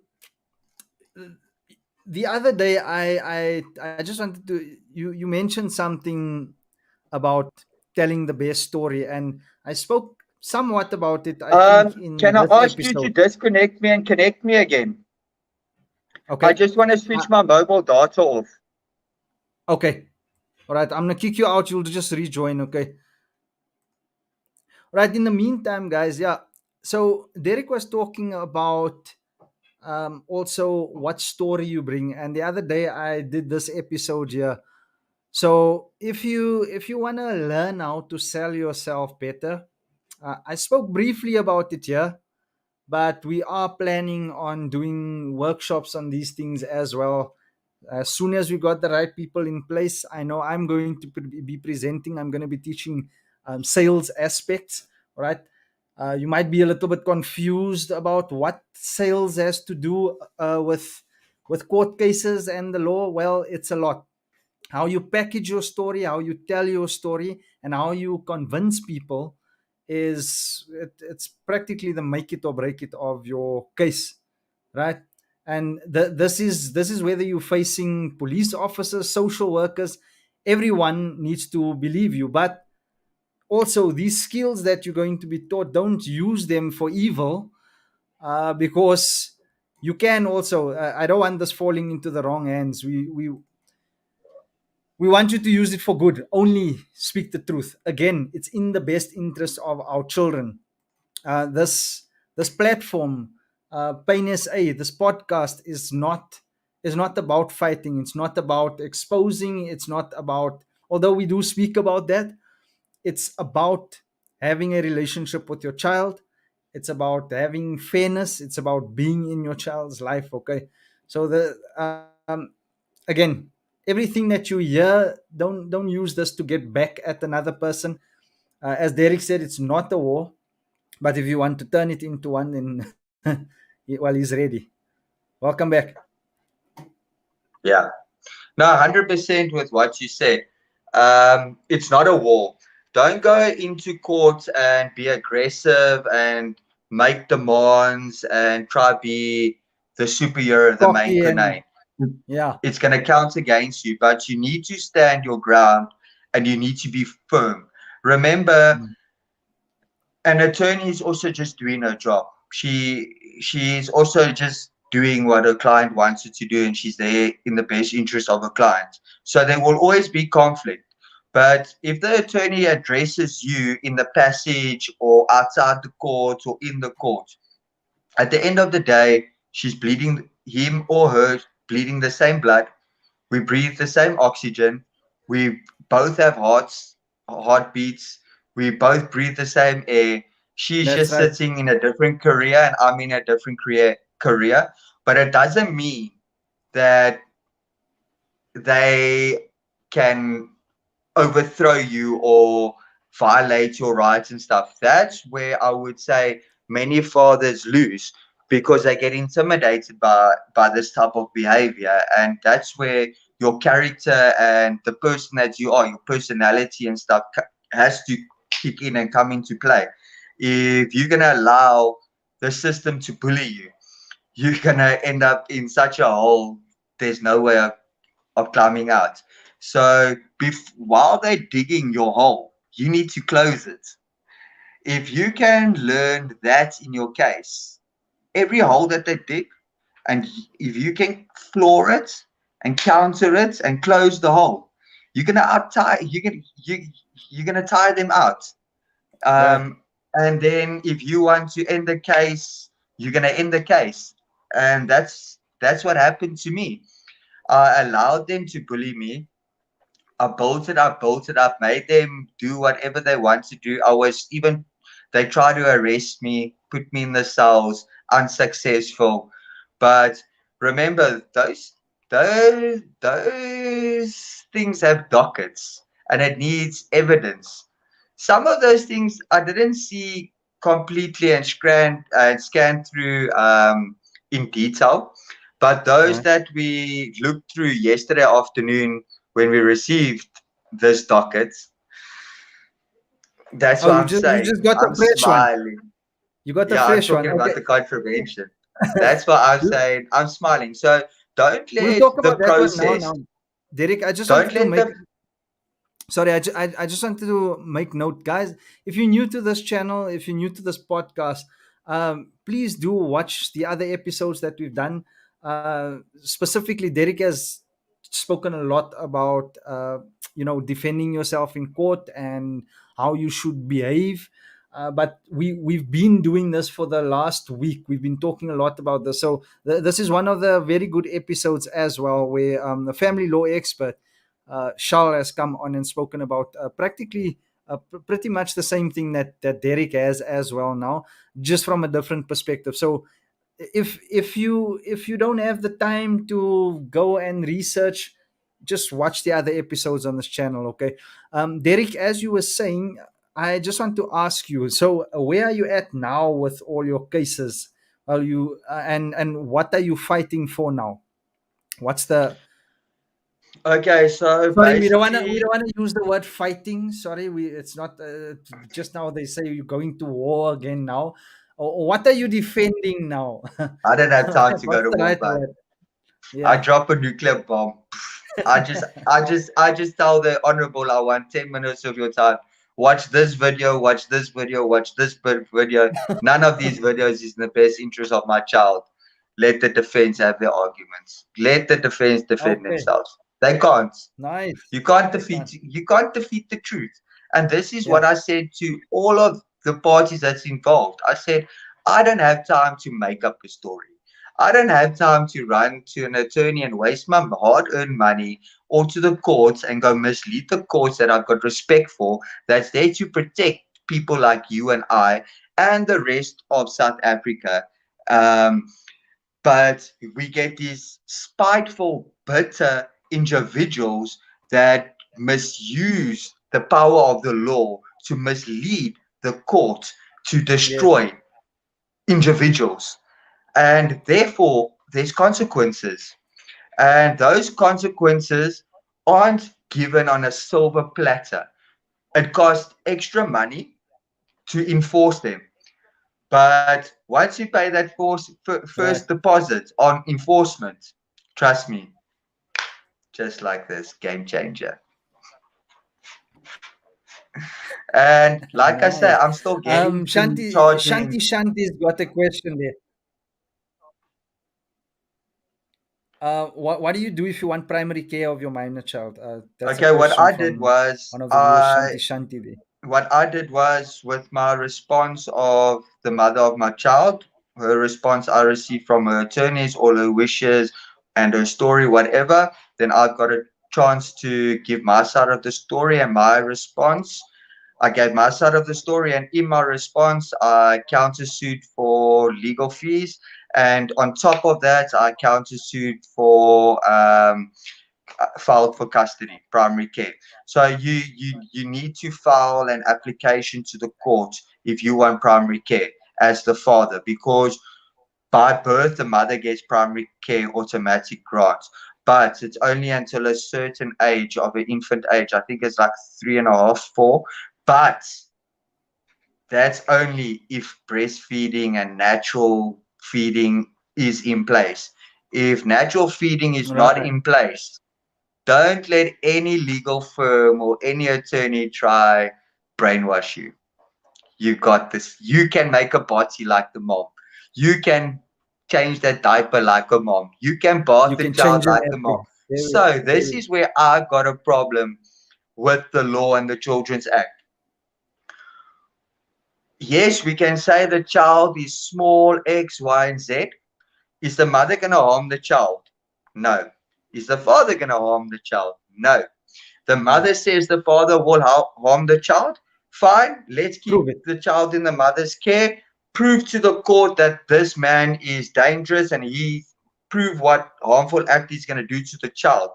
the other day, I just wanted to, you mentioned something about telling the best story, and I spoke somewhat about it, I think, in Can I this ask you to episode. disconnect me and connect me again? I Okay. just want to Uh, switch my mobile data off. okay. All right. I'm gonna kick you out. You'll just rejoin. Okay. Right. In the meantime, guys. Yeah. So Derek was talking about also what story you bring, and the other day I did this episode here. So if you want to learn how to sell yourself better, I spoke briefly about it here, but we are planning on doing workshops on these things as well. As soon as we got the right people in place, I know I'm going to be presenting. I'm going to be teaching sales aspects. All right. You might be a little bit confused about what sales has to do with court cases and the law. Well, it's a lot. How you package your story, how you tell your story, and how you convince people it's practically the make it or break it of your case, right? And this is whether you're facing police officers, social workers. Everyone needs to believe you, but also these skills that you're going to be taught, don't use them for evil, because you can also, I don't want this falling into the wrong hands. We want you to use it for good. Only speak the truth. Again, it's in the best interest of our children. This platform, Pain SA, this podcast is not is not about fighting. It's not about exposing. It's not about, although we do speak about that, it's about having a relationship with your child. It's about having fairness. It's about being in your child's life. Okay. So again, everything that you hear, don't use this to get back at another person. As Derek said, it's not a war, but if you want to turn it into one, then well, he's ready. Welcome back. Yeah. No, 100% with what you said. It's not a war. Don't go into court and be aggressive and make demands and try to be the superhero, the main Cocky and grenade. yeah. It's going to count against you, but you need to stand your ground and you need to be firm. Remember, Mm. an attorney is also just doing her job. She's also just doing what her client wants her to do, and she's there in the best interest of her client. So there will always be conflict. But if the attorney addresses you in the passage or outside the court or in the court, at the end of the day, she's bleeding, him or her bleeding the same blood. We breathe the same oxygen. We both have heartbeats. We both breathe the same air. She's That's just right. sitting in a different career and I'm in a different career. But it doesn't mean that they can overthrow you or violate your rights and stuff. That's where I would say many fathers lose because they get intimidated by this type of behavior, and that's where your character and the person that you are, your personality and stuff, has to kick in and come into play. If you're gonna allow the system to bully you, you're gonna end up in such a hole. There's no way of climbing out. So while they're digging your hole, you need to close it. If you can learn that in your case, every hole that they dig, and if you can floor it and counter it and close the hole, you're gonna out tie you're gonna tire them out. Right. And then if you want to end the case, you're gonna end the case. And that's what happened to me. I allowed them to bully me. Built it up, made them do whatever they want to do. They tried to arrest me, put me in the cells, unsuccessful. But remember, those things have dockets and it needs evidence. Some of those things I didn't see completely and scan through in detail, but those Right. that we looked through yesterday afternoon when we received this docket, that's Oh, what you I'm just you saying. just got a I'm fresh one. smiling. You got a Yeah, I'm fresh one. talking about Okay. the contravention. That's what I'm saying. I'm smiling. So don't We'll let talk the about that one now. process, Now, Derek, I just don't wanted to let make the sorry, I just wanted to make note, guys. If you're new to this channel, if you're new to this podcast, please do watch the other episodes that we've done. Specifically, Derek has spoken a lot about defending yourself in court and how you should behave. But we've been doing this for the last week. We've been talking a lot about this. So this is one of the very good episodes as well, where the family law expert Charles has come on and spoken about practically pretty much the same thing that Derek has as well now, just from a different perspective. So if you don't have the time to go and research, just watch the other episodes on this channel. Okay, Derek, as you were saying, I just want to ask you. So where are you at now with all your cases? Are you and what are you fighting for now? What's the Okay, so Sorry, we basically don't wanna use the word fighting. Sorry, we it's not just now they say you're going to war again now. What are you defending now? I don't have time to go What's to the war, right but word? I Yeah. drop a nuclear bomb. I just tell the honorable I want 10 minutes of your time. Watch this video, watch this video, watch this video. None of these videos is in the best interest of my child. Let the defense have their arguments. Let the defense defend Okay. themselves. They can't. Nice. You can't They can't. defeat the truth. And this is what Yeah. I said to all of the parties that's involved. I said, I don't have time to make up a story. I don't have time to run to an attorney and waste my hard-earned money or to the courts and go mislead the courts that I've got respect for, that's there to protect people like you and I and the rest of South Africa. Um, but we get these spiteful, bitter individuals that misuse the power of the law to mislead the court to Yes. destroy individuals. And therefore, there's consequences. And those consequences aren't given on a silver platter. It costs extra money to enforce them. But once you pay that first Right. deposit on enforcement, trust me, just like this, game changer. And like I say, Nice. I'm still getting to Shanti charging. Shanti's got a question there. What do you do if you want primary care of your minor child? That's a Okay, question from one of the viewers, Shanti Shanti there. what I did was with my response of the mother of my child, her response I received from her attorneys, all her wishes and her story, whatever. Then I've got a chance to give my side of the story and my response. I gave my side of the story, and in my response, I countersued for legal fees. And on top of that, I countersued for filed for custody, primary care. So you need to file an application to the court if you want primary care as the father, because by birth the mother gets primary care automatic grants, but it's only until a certain age of an infant age. I think it's like 3.5, 4. But that's only if breastfeeding and natural feeding is in place. If natural feeding is not Right. in place, don't let any legal firm or any attorney try brainwash you. You got this. You can make a body like the mom. You can change that diaper like a mom. You can bath You the can child change a like the mom. nappy. So this Very, is where I got a problem with the law and the Children's Act. Yes, we can say the child is small X, Y, and Z. Is the mother going to harm the child? No. Is the father going to harm the child? No. The no. mother says the father will harm the child. Fine, let's keep Prove it. the child in the mother's care. Prove to the court that this man is dangerous and he prove what harmful act he's going to do to the child.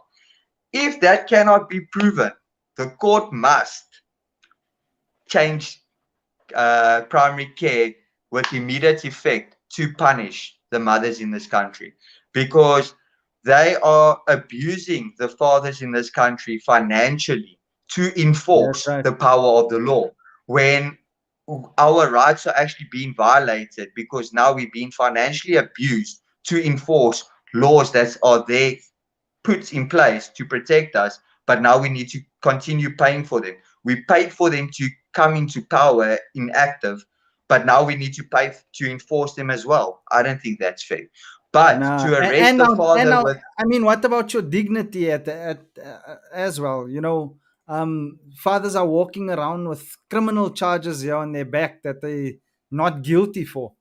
If that cannot be proven, the court must change primary care with immediate effect to punish the mothers in this country, because they are abusing the fathers in this country financially to That's enforce right. the power of the law, when our rights are actually being violated because now we're being financially abused to enforce laws that are there put in place to protect us, but now we need to continue paying for them. We paid for them to come into power inactive, but now we need to pay to enforce them as well. I don't think that's fair. But Nah. to arrest the And father now, with, I mean, what about your dignity as well? Fathers are walking around with criminal charges here on their back that they not guilty for.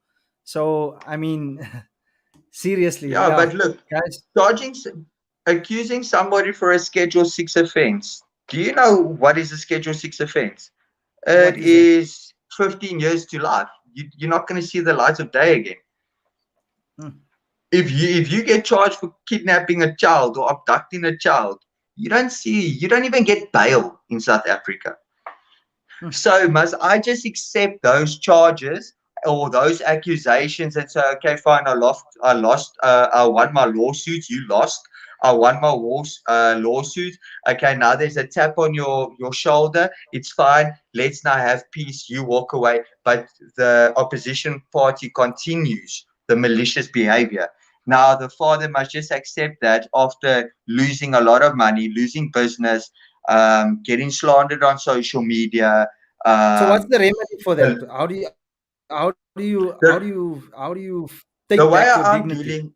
So, I mean, seriously, yeah, yeah, but look, guys, charging, accusing somebody for a Schedule 6 offense. Do you know what is a Schedule 6 offense? It what is that? is 15 years to life. You're not going to see the light of day again. Hmm. If you get charged for kidnapping a child or abducting a child, you don't even get bail in South Africa. Hmm. So must I just accept those charges or those accusations and say, okay, fine, I won my lawsuit, you lost. I won my lawsuit. Okay, now there's a tap on your shoulder. It's fine. Let's now have peace. You walk away. But the opposition party continues the malicious behavior. Now the father must just accept that after losing a lot of money, losing business, getting slandered on social media, So, what's um, the remedy for that? the, the How do you take the back your way I'm dignity? dealing,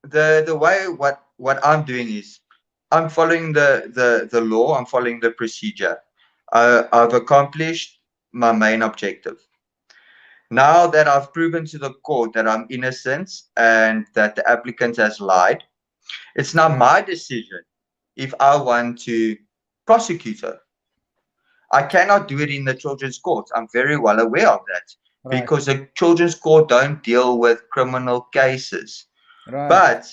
the way what I'm doing is I'm following the law. I'm following the procedure. I've accomplished my main objective. Now that I've proven to the court that I'm innocent and that the applicant has lied, it's now Yeah. my decision if I want to prosecute her. I cannot do it in the children's court. I'm very well aware of that Right. because the children's court don't deal with criminal cases. Right. But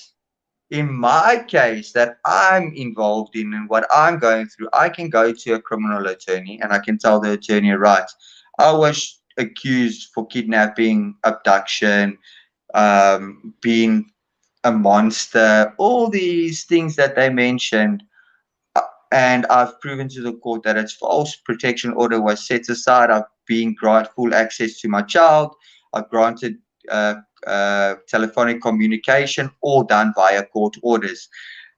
in my case that I'm involved in and what I'm going through, I can go to a criminal attorney and I can tell the attorney, right, I was accused for kidnapping, abduction, being a monster, all these things that they mentioned. And I've proven to the court that its false protection order was set aside. I've been granted full access to my child. I've granted uh, telephonic communication, all done via court orders.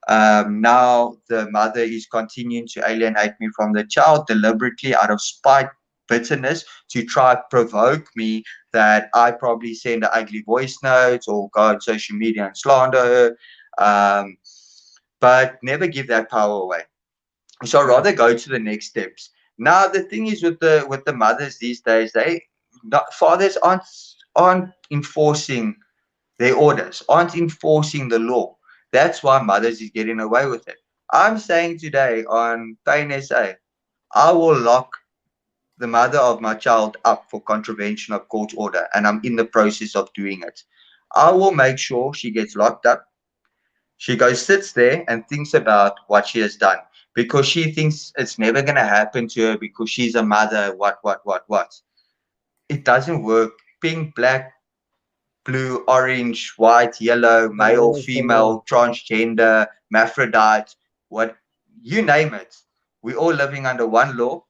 Now the mother is continuing to alienate me from the child deliberately out of spite, bitterness, to try provoke me that I probably send an ugly voice note or go on social media and slander her. Um, but never give that power away. So I'd Yeah. rather go to the next steps. Now the thing is with the mothers these days, they not, fathers aren't enforcing their orders, aren't enforcing the law. That's why mothers is getting away with it. I'm saying today on Pain SA, I will lock the mother of my child up for contravention of court order, and I'm in the process of doing it. I will make sure she gets locked up. She goes, sits there and thinks about what she has done because she thinks it's never going to happen to her because she's a mother. What? It doesn't work. Pink, black, blue, orange, white, yellow, The male, law is the law. female, transgender, hermaphrodite, what you name it. We're all living under one law,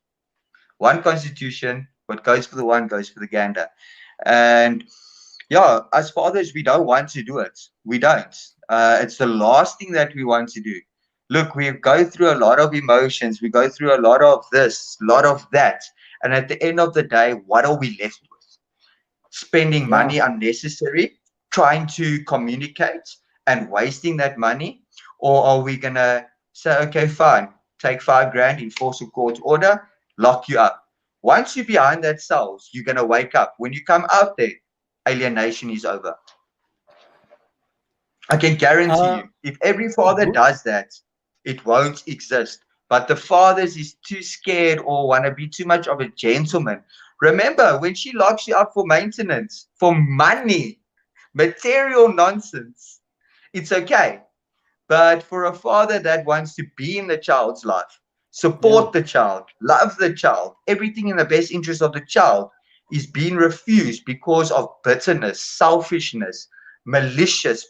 one constitution. What goes for the one goes for the gander. And yeah, as fathers, we don't want to do it. We don't. It's the last thing that we want to do. Look, we go through a lot of emotions. We go through a lot of this, a lot of that. And at the end of the day, what are we left with? Spending Yeah. money unnecessary, trying to communicate and wasting that money? Or are we going to say, okay, fine, take 5 grand, enforce a court order, lock you up? Once you're behind that cells, you're going to wake up. When you come out there, alienation is over. I can guarantee Uh, you, if every father who- does that, it won't exist. But the fathers is too scared or want to be too much of a gentleman. Remember, when she locks you up for maintenance, for money, material nonsense, it's okay. But for a father that wants to be in the child's life, yeah. support the child, love the child, everything in the best interest of the child is being refused because of bitterness, selfishness, malicious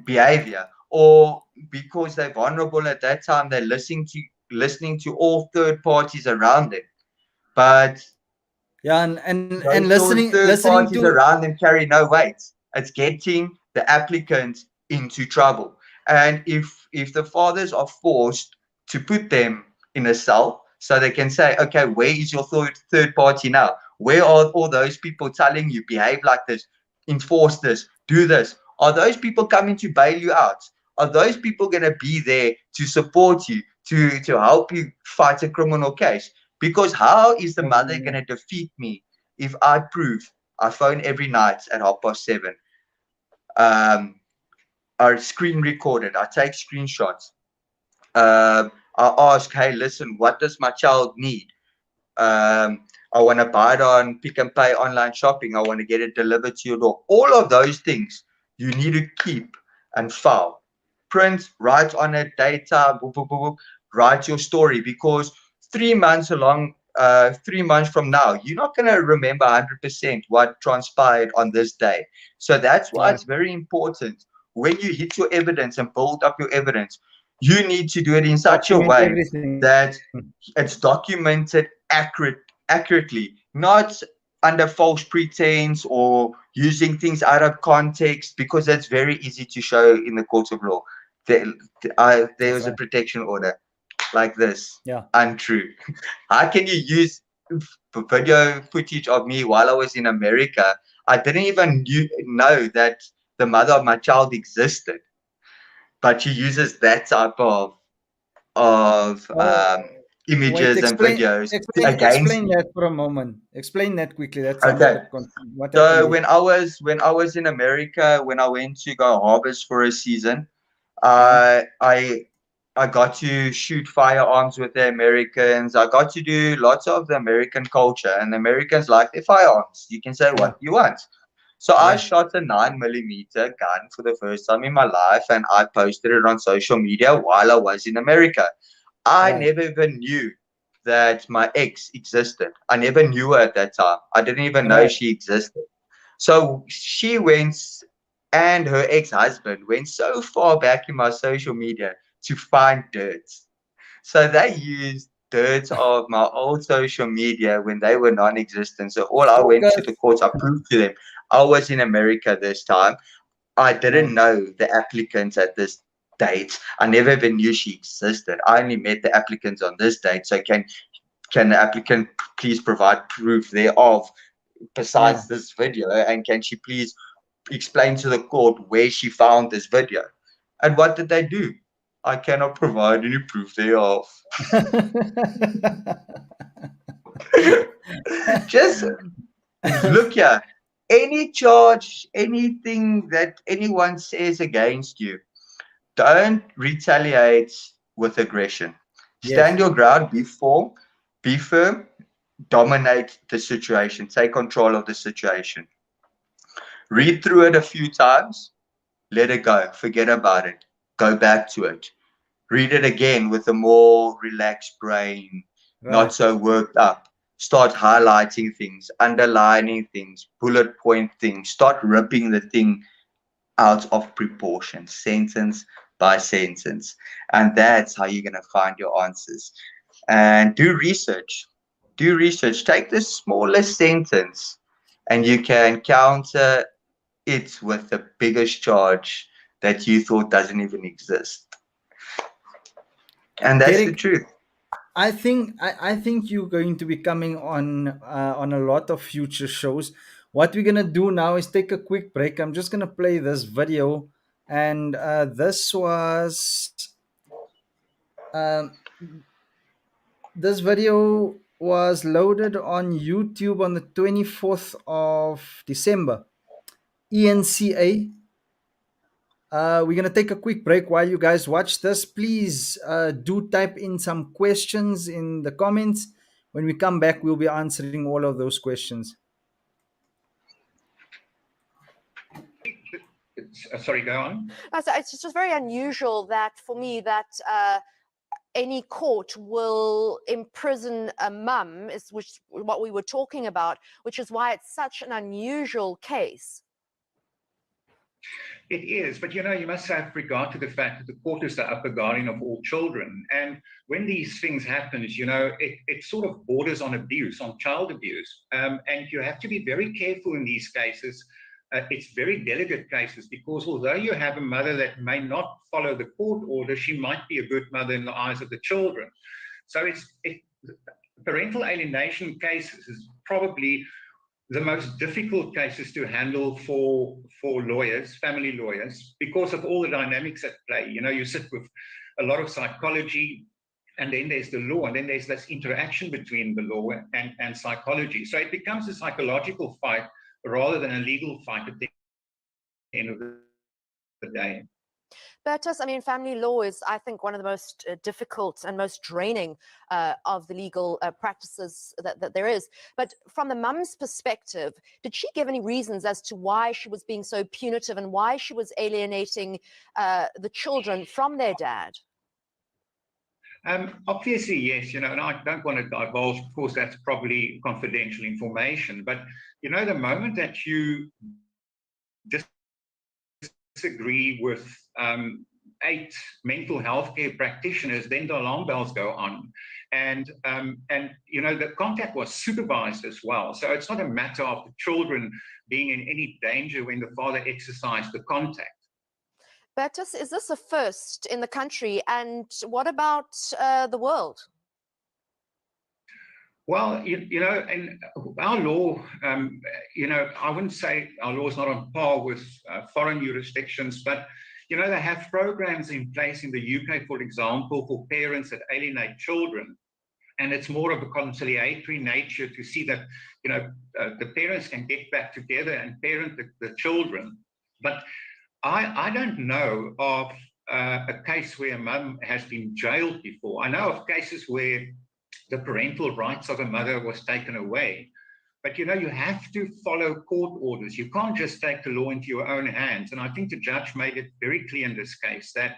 behavior, or because they're vulnerable at that time, they're listening to all third parties around them. But Yeah. And those third listening parties to. around them carry no weight. It's getting the applicant into trouble. And if the fathers are forced to put them in a cell so they can say, okay, where is your third party now? Where are all those people telling you behave like this, enforce this, do this? Are those people coming to bail you out? Are those people going to be there to support you, to help you fight a criminal case? Because how is the mother going to defeat me if I prove I phone every night at 7:30? Um, I screen recorded. I take screenshots. I ask, hey, listen, what does my child need? I want to buy it on Pick and Pay online shopping. I want to get it delivered to your door. All of those things you need to keep and file. Print, write on it, data, boop, boop, boop, boop, write your story because 3 months along, 3 months from now, you're not going to remember 100% what transpired on this day. So that's why Right. it's very important when you hit your evidence and build up your evidence, you need to do it in such a Document way everything. that it's documented accurately, not under false pretense or using things out of context, because that's very easy to show in the courts of law. There, there That's was a right. protection order like this, Yeah. untrue. How can you use video footage of me while I was in America? I didn't even know that the mother of my child existed, but she uses that type of Oh, Wait, images and explain, videos against explain me. that for a moment. Explain that quickly. That sounds a Okay. bit confusing. What happened So there? when I was in America, when I went to go harvest for a season, Yeah, I got to shoot firearms with the Americans. I got to do lots of the American culture, and the Americans like their firearms. You can say yeah, what you want. So I yeah, shot a 9mm gun for the first time in my life, and I posted it on social media while I was in America. I right. never even knew that my ex existed. I never knew her at that time. I didn't even know Right. she existed. So she went, and her ex-husband went so far back in my social media to find dirt. So they used dirt of my old social media when they were non-existent. So all I went to Focus. the courts, I proved to them I was in America this time. I Right. didn't know the applicants at this date. I never even knew she existed. I only met the applicants on this date. So can the applicant please provide proof thereof Yeah. besides this video? And can she please explain to the court where she found this video? And what did they do? I cannot provide any proof thereof. Just look here. Any charge, anything that anyone says against you, don't retaliate with aggression. Yes. Stand your ground, be firm, dominate the situation, take control of the situation. Read through it a few times, let it go, forget about it, go back to it. Read it again with a more relaxed brain, not Right. so worked up. Start highlighting things, underlining things, bullet point things. Start ripping the thing out of proportion, sentence by sentence. And that's how you're going to find your answers. And do research. Do research. Take the smallest sentence and you can counter it with the biggest charge that you thought doesn't even exist. And that's the Derek, truth. I think you're going to be coming on a lot of future shows. What we're gonna do now is take a quick break. I'm just gonna play this video, and um, this video was loaded on YouTube on the 24th of December. ENCA. We're going to take a quick break while you guys watch this. Please do type in some questions in the comments. When we come back, we'll be answering all of those questions. Sorry, go on. So it's just very unusual that for me that any court will imprison a mum, is which what we were talking about, which is why it's such an unusual case. It is, but you know, you must have regard to the fact that the court is the upper guardian of all children. And when these things happen, you know, it sort of borders on abuse, on child abuse. And you have to be very careful in these cases. It's very delicate cases because although you have a mother that may not follow the court order, she might be a good mother in the eyes of the children. So parental alienation cases is probably the most difficult cases to handle for lawyers, family lawyers, because of all the dynamics at play. You know, you sit with a lot of psychology, and then there's the law, and then there's this interaction between the law and psychology. So it becomes a psychological fight rather than a legal fight at the end of the day. Bertus, I mean, family law is, I think, one of the most difficult and most draining of the legal practices that there is. But from the mum's perspective, did she give any reasons as to why she was being so punitive and why she was alienating the children from their dad? Obviously, yes, you know, and I don't want to divulge, of course, that's probably confidential information. But, you know, the moment that you disagree with 8 mental health care practitioners, then the alarm bells go on. And you know, the contact was supervised as well. So it's not a matter of the children being in any danger when the father exercised the contact. Bertus, is this a first in the country? And what about the world? Well, you know, and our law, you know, I wouldn't say our law is not on par with foreign jurisdictions, but, you know, they have programs in place in the UK, for example, for parents that alienate children. and it's more of a conciliatory nature to see that, you know, the parents can get back together and parent the children. But I don't know of a case where a mum has been jailed before. I know of cases where the parental rights of a mother was taken away. But, you know, you have to follow court orders. You can't just take the law into your own hands. And I think the judge made it very clear in this case that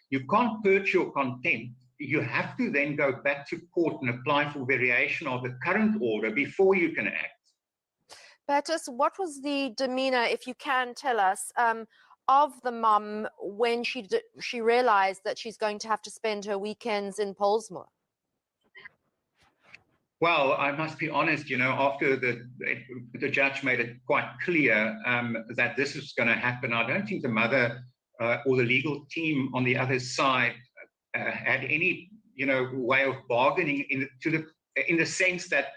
you can't purge your contempt. You have to then go back to court and apply for variation of the current order before you can act. Bertus, what was the demeanor, if you can tell us, of the mum when she realized that she's going to have to spend her weekends in Pollsmoor? Well, I must be honest, you know, after the judge made it quite clear that this is going to happen, I don't think the mother or the legal team on the other side had any, you know, way of bargaining in the sense that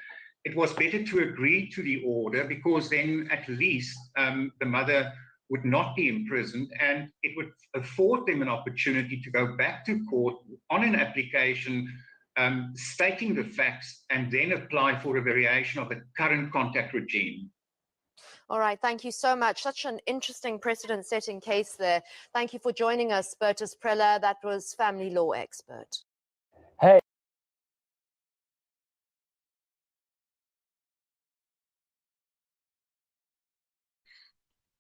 it was better to agree to the order, because then at least the mother would not be imprisoned, and it would afford them an opportunity to go back to court on an application stating the facts and then apply for a variation of the current contact regime. All right, thank you so much. Such an interesting precedent-setting case there. Thank you for joining us, Bertus Preller. That was family law expert. Hey.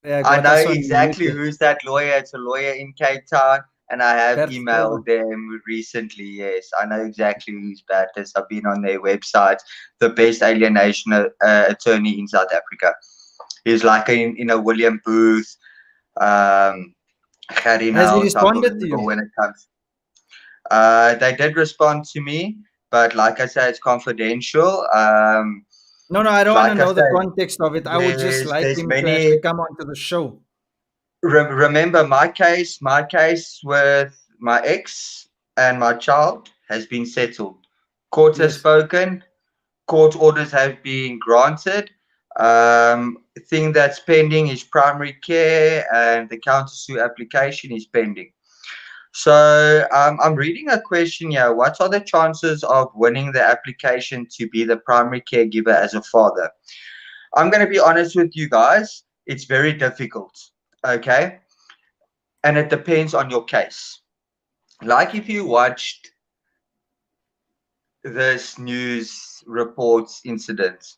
I know exactly who's that lawyer. It's a lawyer in Cape Town, and I have emailed them recently. Yes, I know exactly who's Bertus. I've been on their website, the best alienation attorney in South Africa. He's like in a William Booth, Harry Has he Nell responded to you? when it comes. They did respond to me, but like I said, it's confidential. No, I don't like want to know I the said, context of it. I would just like there's him many, to actually come onto the show. Remember, my case with my ex and my child has been settled. Court has spoken. Court orders have been granted. Thing that's pending is primary care, and the counter-sue application is pending. So I'm reading a question here. What are the chances of winning the application to be the primary caregiver as a father? I'm going to be honest with you guys. It's very difficult. Okay. And it depends on your case. Like if you watched this news reports incident,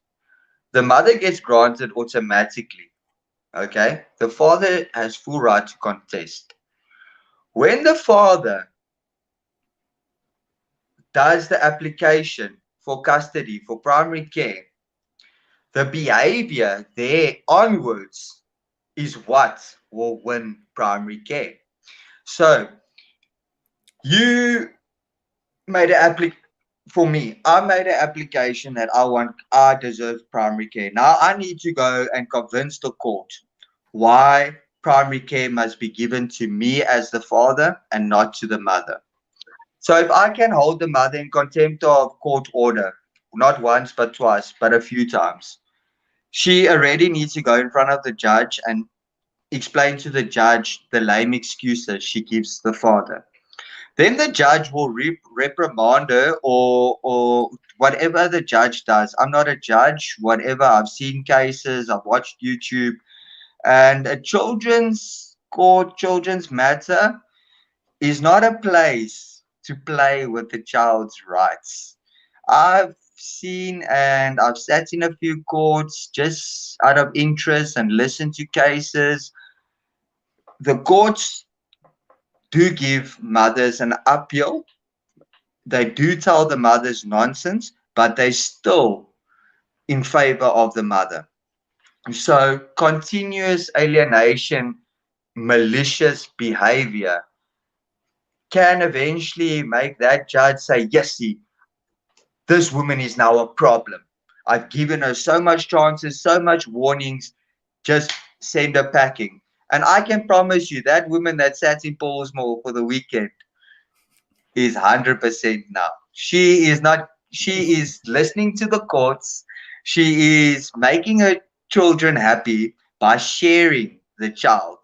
the mother gets granted automatically. Okay. The father has full right to contest. When the father does the application for custody, for primary care, the behavior there onwards is what will win primary care. So you made an application. For me, I made an application that I deserve primary care. Now I need to go and convince the court why primary care must be given to me as the father and not to the mother. So if I can hold the mother in contempt of court order, not once but twice, but a few times, she already needs to go in front of the judge and explain to the judge the lame excuses she gives the father. Then the judge will reprimand her or whatever the judge does. I'm not a judge, whatever. I've seen cases, I've watched YouTube, and a children's court, children's matter is not a place to play with the child's rights. I've seen and I've sat in a few courts just out of interest and listened to cases. The courts do give mothers an appeal. They do tell the mothers nonsense, but they're still in favor of the mother. So continuous alienation, malicious behavior can eventually make that judge say, yes, see, this woman is now a problem. I've given her so much chances, so much warnings, just send her packing. And I can promise you that woman that sat in Pollsmoor for the weekend is 100% now. She is listening to the courts. She is making her children happy by sharing the child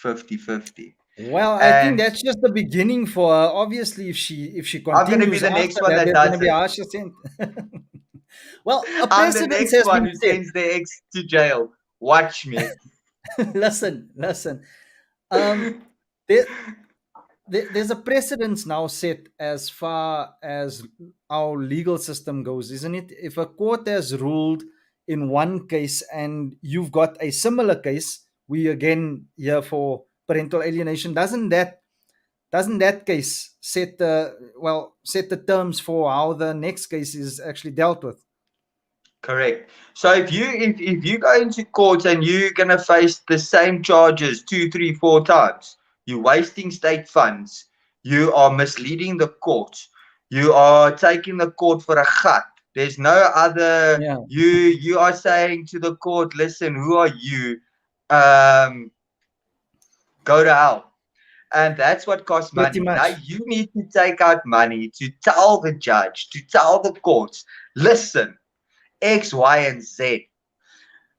50-50. Well, I think And that's just the beginning for her. Obviously, if she I'm going to be continues the next after one that, that there's going to does be a it. harsher sentence. Well, a I'm the precedence next has one been who set. sends their ex to jail. Watch me. Listen. Um, there, there's a precedence now set as far as our legal system goes, isn't it? If a court has ruled in one case and you've got a similar case, we again here for parental alienation, doesn't that case set the terms for how the next case is actually dealt with? Correct. So if you go into court and you're gonna face the same charges two, three, four times, you're wasting state funds, you are misleading the court, you are taking the court for a cut. There's no other Yeah, you are saying to the court, listen, who are you? Um, go to hell. And that's what costs pretty money. Now much. you need to take out money to tell the judge, to tell the courts, listen, X, Y, and Z,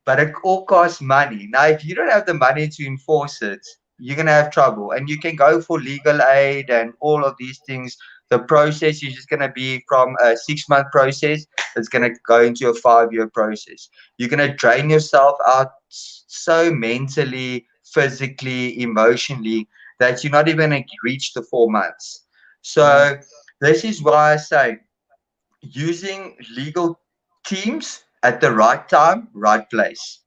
but it all costs money. Now, if you don't have the money to enforce it, you're going to have trouble. And you can go for legal aid and all of these things. The process is just going to be from a 6-month process, it's going to go into a 5-year process. You're going to drain yourself out so mentally, physically, emotionally that you're not even going to reach the 4 months. Yeah, So, this is why I say using legal teams at the right time, right place.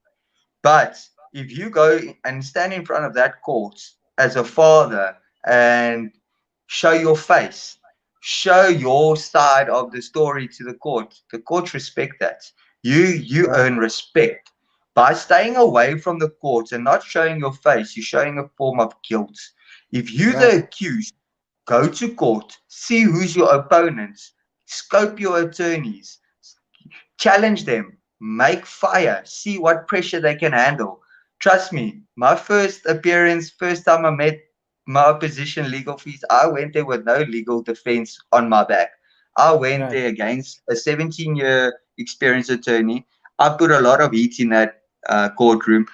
But if you go and stand in front of that court as a father and show your face, show your side of the story to the courts respect that. You yeah, earn respect. By staying away from the courts and not showing your face, you're showing a form of guilt. If you, right, the accused, go to court, see who's your opponents, scope your attorneys, challenge them, make fire, see what pressure they can handle. Trust me, my first appearance, first time I met my opposition legal fees, I went there with no legal defense on my back. I went right, there against a 17-year experienced attorney. I put a lot of heat in that courtroom.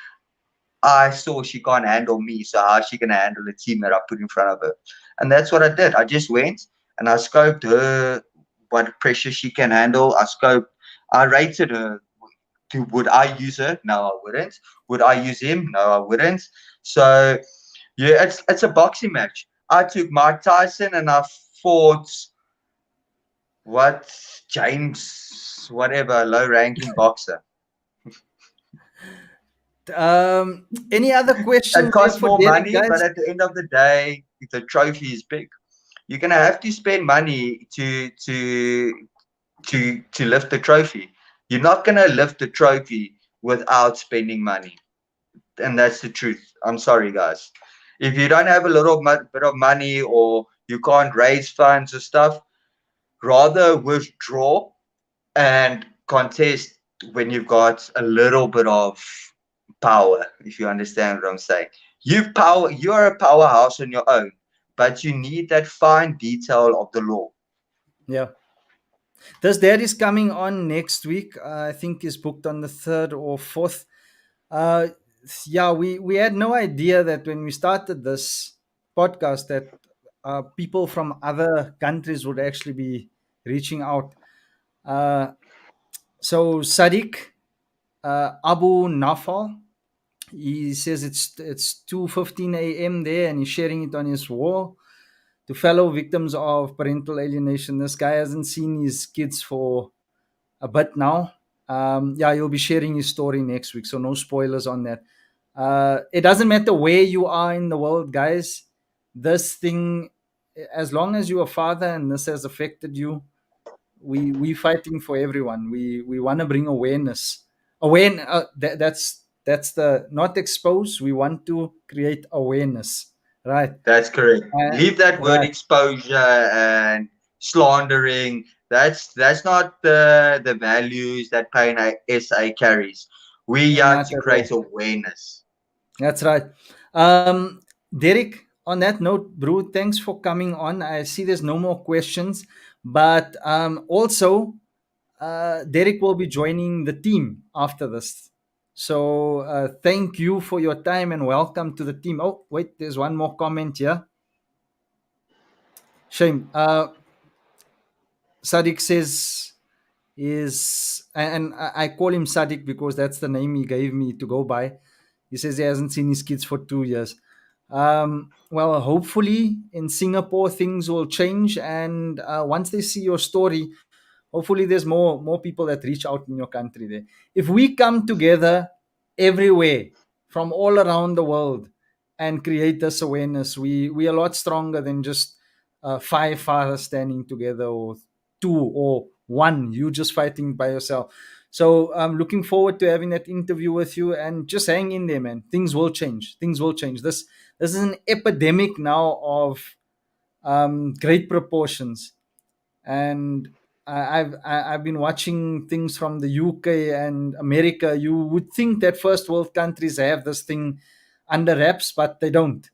I saw she can't handle me, so how's she gonna handle the team that I put in front of her? And that's what I did. I just went and I scoped her, what pressure she can handle. I rated her. Would I use her? No, I wouldn't. Would I use him? No, I wouldn't. So yeah, it's a boxing match. I took Mike Tyson and I fought what James, whatever, low ranking boxer. any other It questions here costs for more Derek, money, but guys? at the end of the day, the trophy is big. You're gonna have to spend money to lift the trophy. You're not gonna lift the trophy without spending money, and that's the truth. I'm sorry, guys. If you don't have a little bit of money or you can't raise funds or stuff, rather withdraw and contest when you've got a little bit of power, if you understand what I'm saying. You're a powerhouse on your own, but you need that fine detail of the law. Yeah. This dad is coming on next week. I think is booked on the 3rd or 4th. Uh, yeah, we had no idea that when we started this podcast that people from other countries would actually be reaching out. Uh, so Sadiq Abu Nafal, he says it's 2:15 a.m. there, and he's sharing it on his wall to fellow victims of parental alienation. This guy hasn't seen his kids for a bit now. Yeah, he'll be sharing his story next week, so no spoilers on that. It doesn't matter where you are in the world, guys. This thing, as long as you're a father and this has affected you, we fighting for everyone. We want to bring awareness. That's the not expose. We want to create awareness, right? That's correct. Uh, Leave that word right, exposure and slandering. That's not the values that Pain SA carries. We are not to at all. create awareness. That's right. Derek, on that note, bro, thanks for coming on. I see there's no more questions, but also, Derek will be joining the team after this. So thank you for your time and welcome to the team. Oh, wait, there's one more comment here. Shame. Sadiq says and I call him Sadiq because that's the name he gave me to go by. He says he hasn't seen his kids for 2 years. Well, hopefully in Singapore things will change, and once they see your story, hopefully there's more people that reach out in your country there. If we come together everywhere from all around the world and create this awareness, we are a lot stronger than just five fathers standing together, or two, or one you just fighting by yourself. So I'm looking forward to having that interview with you, and just hang in there, man. Things will change. Things will change. This is an epidemic now of great proportions. And I've been watching things from the UK and America. You would think that first world countries have this thing under wraps, but they don't.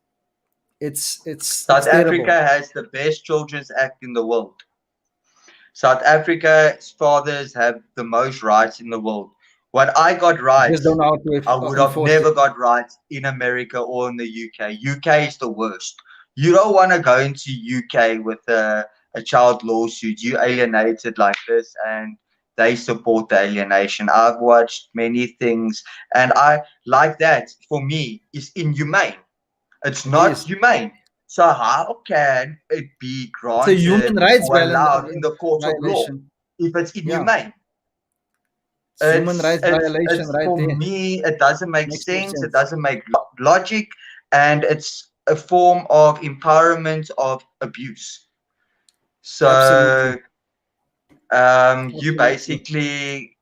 It's South terrible. Africa has the best children's act in the world. South Africa's fathers have the most rights in the world. What I got Just right, don't know how to I would have enforce never it. got right in America or in the UK. UK is the worst. You don't want to go into UK with a child lawsuit. You alienated like this, and they support the alienation. I've watched many things, and I like that. For me, is inhumane. It's It not is. humane. So how can it be It's a human granted rights or allowed in the courts of law violation. if it's Yeah, inhumane? it's human rights violation It's right for there. me, it doesn't make Makes no sense. It sense. doesn't make logic, and it's a form of empowerment of abuse. So Absolutely. you Absolutely.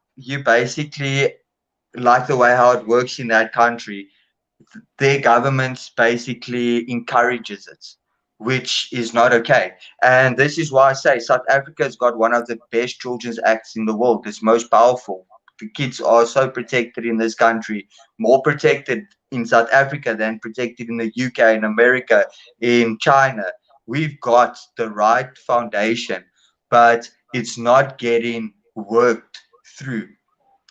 basically like the way how it works in that country. Their government basically encourages it, which is not okay. And this is why I say South Africa's got one of the best children's acts in the world. It's most powerful. The kids are so protected in this country, more protected in South Africa than protected in the UK, in America, in China. We've got the right foundation, but it's not getting worked through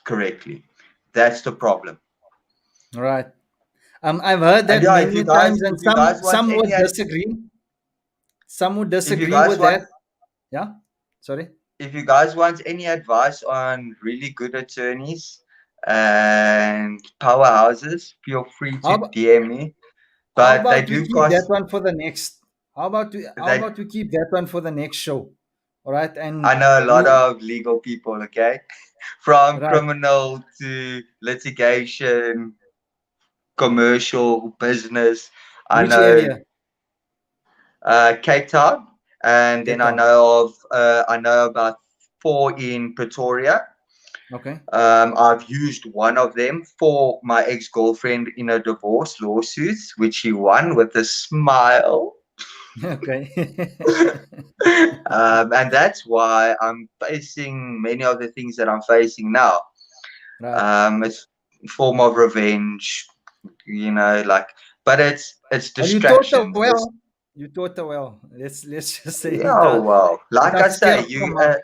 correctly. That's the problem. All right. I've heard And that yeah, many times, and if you guys want some any would disagree. Some would if you disagree guys with want that. Yeah. Sorry. if you guys want any advice on really good attorneys and powerhouses, feel free How to about, DM me. how But they about we do keep that cost. one for the next? How They about we keep that one for the next show? All right. I And know a lot you of legal people. Okay, from right. criminal to litigation, commercial, business. I Which know area? Cape Town, and then Cape Town. I know about four in Pretoria. Okay. I've used one of them for my ex-girlfriend in a divorce lawsuit, which she won with a smile. Okay. And that's why I'm facing many of the things that I'm facing now. Right. It's a form of revenge, like, but it's Well, you taught her distractions. well. You taught her well. Let's just say Yeah, well, like I say, without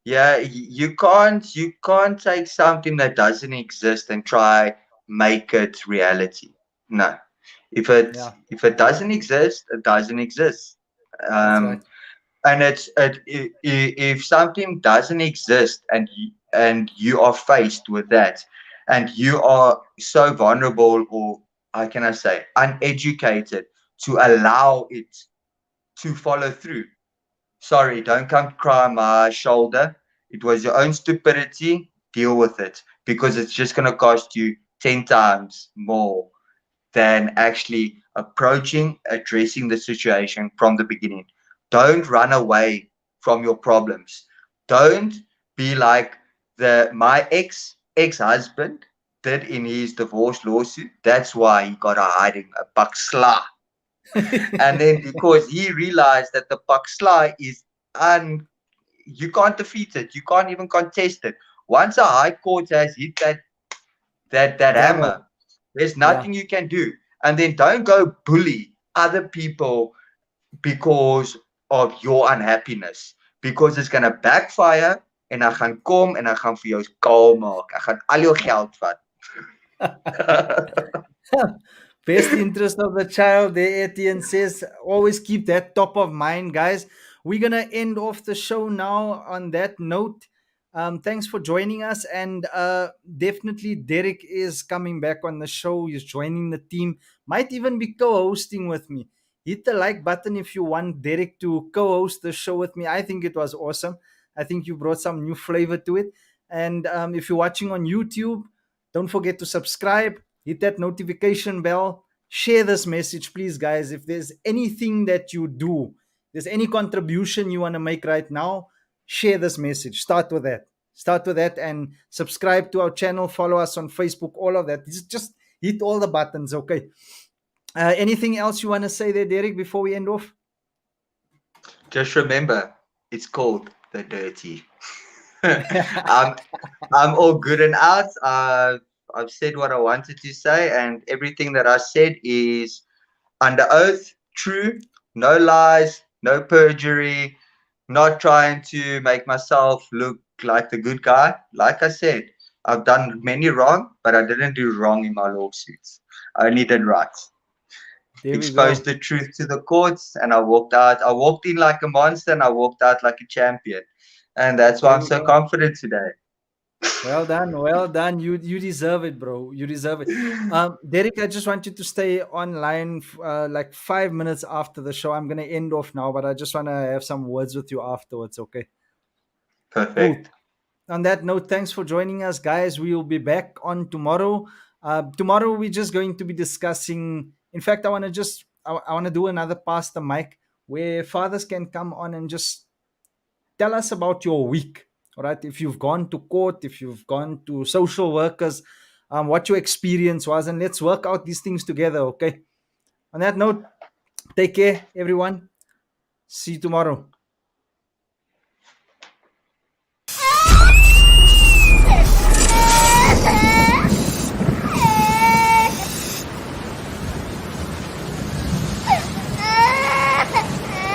yeah, you can't take something that doesn't exist and try make it reality. No. Yeah, If it doesn't exist, it doesn't exist. that's right. Um, and if something doesn't exist and you are faced with that, and you are so vulnerable, or how can I say uneducated, to allow it to follow through. Sorry, don't come cry on my shoulder. It was your own stupidity. Deal with it, because it's just going to cost you 10 times more than actually addressing the situation from the beginning. Don't run away from your problems. Don't be like my ex-husband did in his divorce lawsuit. That's why he got a hiding a buck sla. And then because he realized that the buck sly is you can't defeat it, you can't even contest it. Once a high court has hit that hammer, Gavel. there's Yeah. nothing you can do. And then don't go bully other people because of your unhappiness, because it's gonna backfire, en ek gaan kom en ek gaan vir jou kaal maak. Ek gaan al jou geld vat. Best interest of the child, there Etienne says. Always keep that top of mind, guys. We're going to end off the show now on that note. Thanks for joining us. And definitely, Derek is coming back on the show. He's joining the team, might even be co hosting with me. Hit the like button if you want Derek to co host the show with me. I think it was awesome. I think you brought some new flavor to it. And if you're watching on YouTube, don't forget to subscribe, hit that notification bell, share this message, please, guys. If there's anything that you do, there's any contribution you want to make right now, share this message. Start with that. Start with that and subscribe to our channel, follow us on Facebook, all of that. Just hit all the buttons, okay? Anything else you want to say there, Derek, before we end off? Just remember, it's called the dirty. I'm all good and out. I've said what I wanted to say, and everything that I said is under oath, true, no lies, no perjury, not trying to make myself look like the good guy. Like I said, I've done many wrong, but I didn't do wrong in my lawsuits. I only did right. There we Exposed go. the truth to the courts, and I walked out. I walked in like a monster, and I walked out like a champion. And that's why There I'm we so go. confident today. Well done, well done. You deserve it, bro. You deserve it. Derek, I just want you to stay online like 5 minutes after the show. I'm gonna end off now, but I just wanna have some words with you afterwards. Okay. Cool. Perfect. On that note, thanks for joining us, guys. We will be back on tomorrow. Tomorrow we're just going to be discussing. In fact, I want to do another pass the mic where fathers can come on and just tell us about your week. All right, if you've gone to court, if you've gone to social workers, what your experience was, and let's work out these things together. Okay. On that note, take care, everyone. See you tomorrow.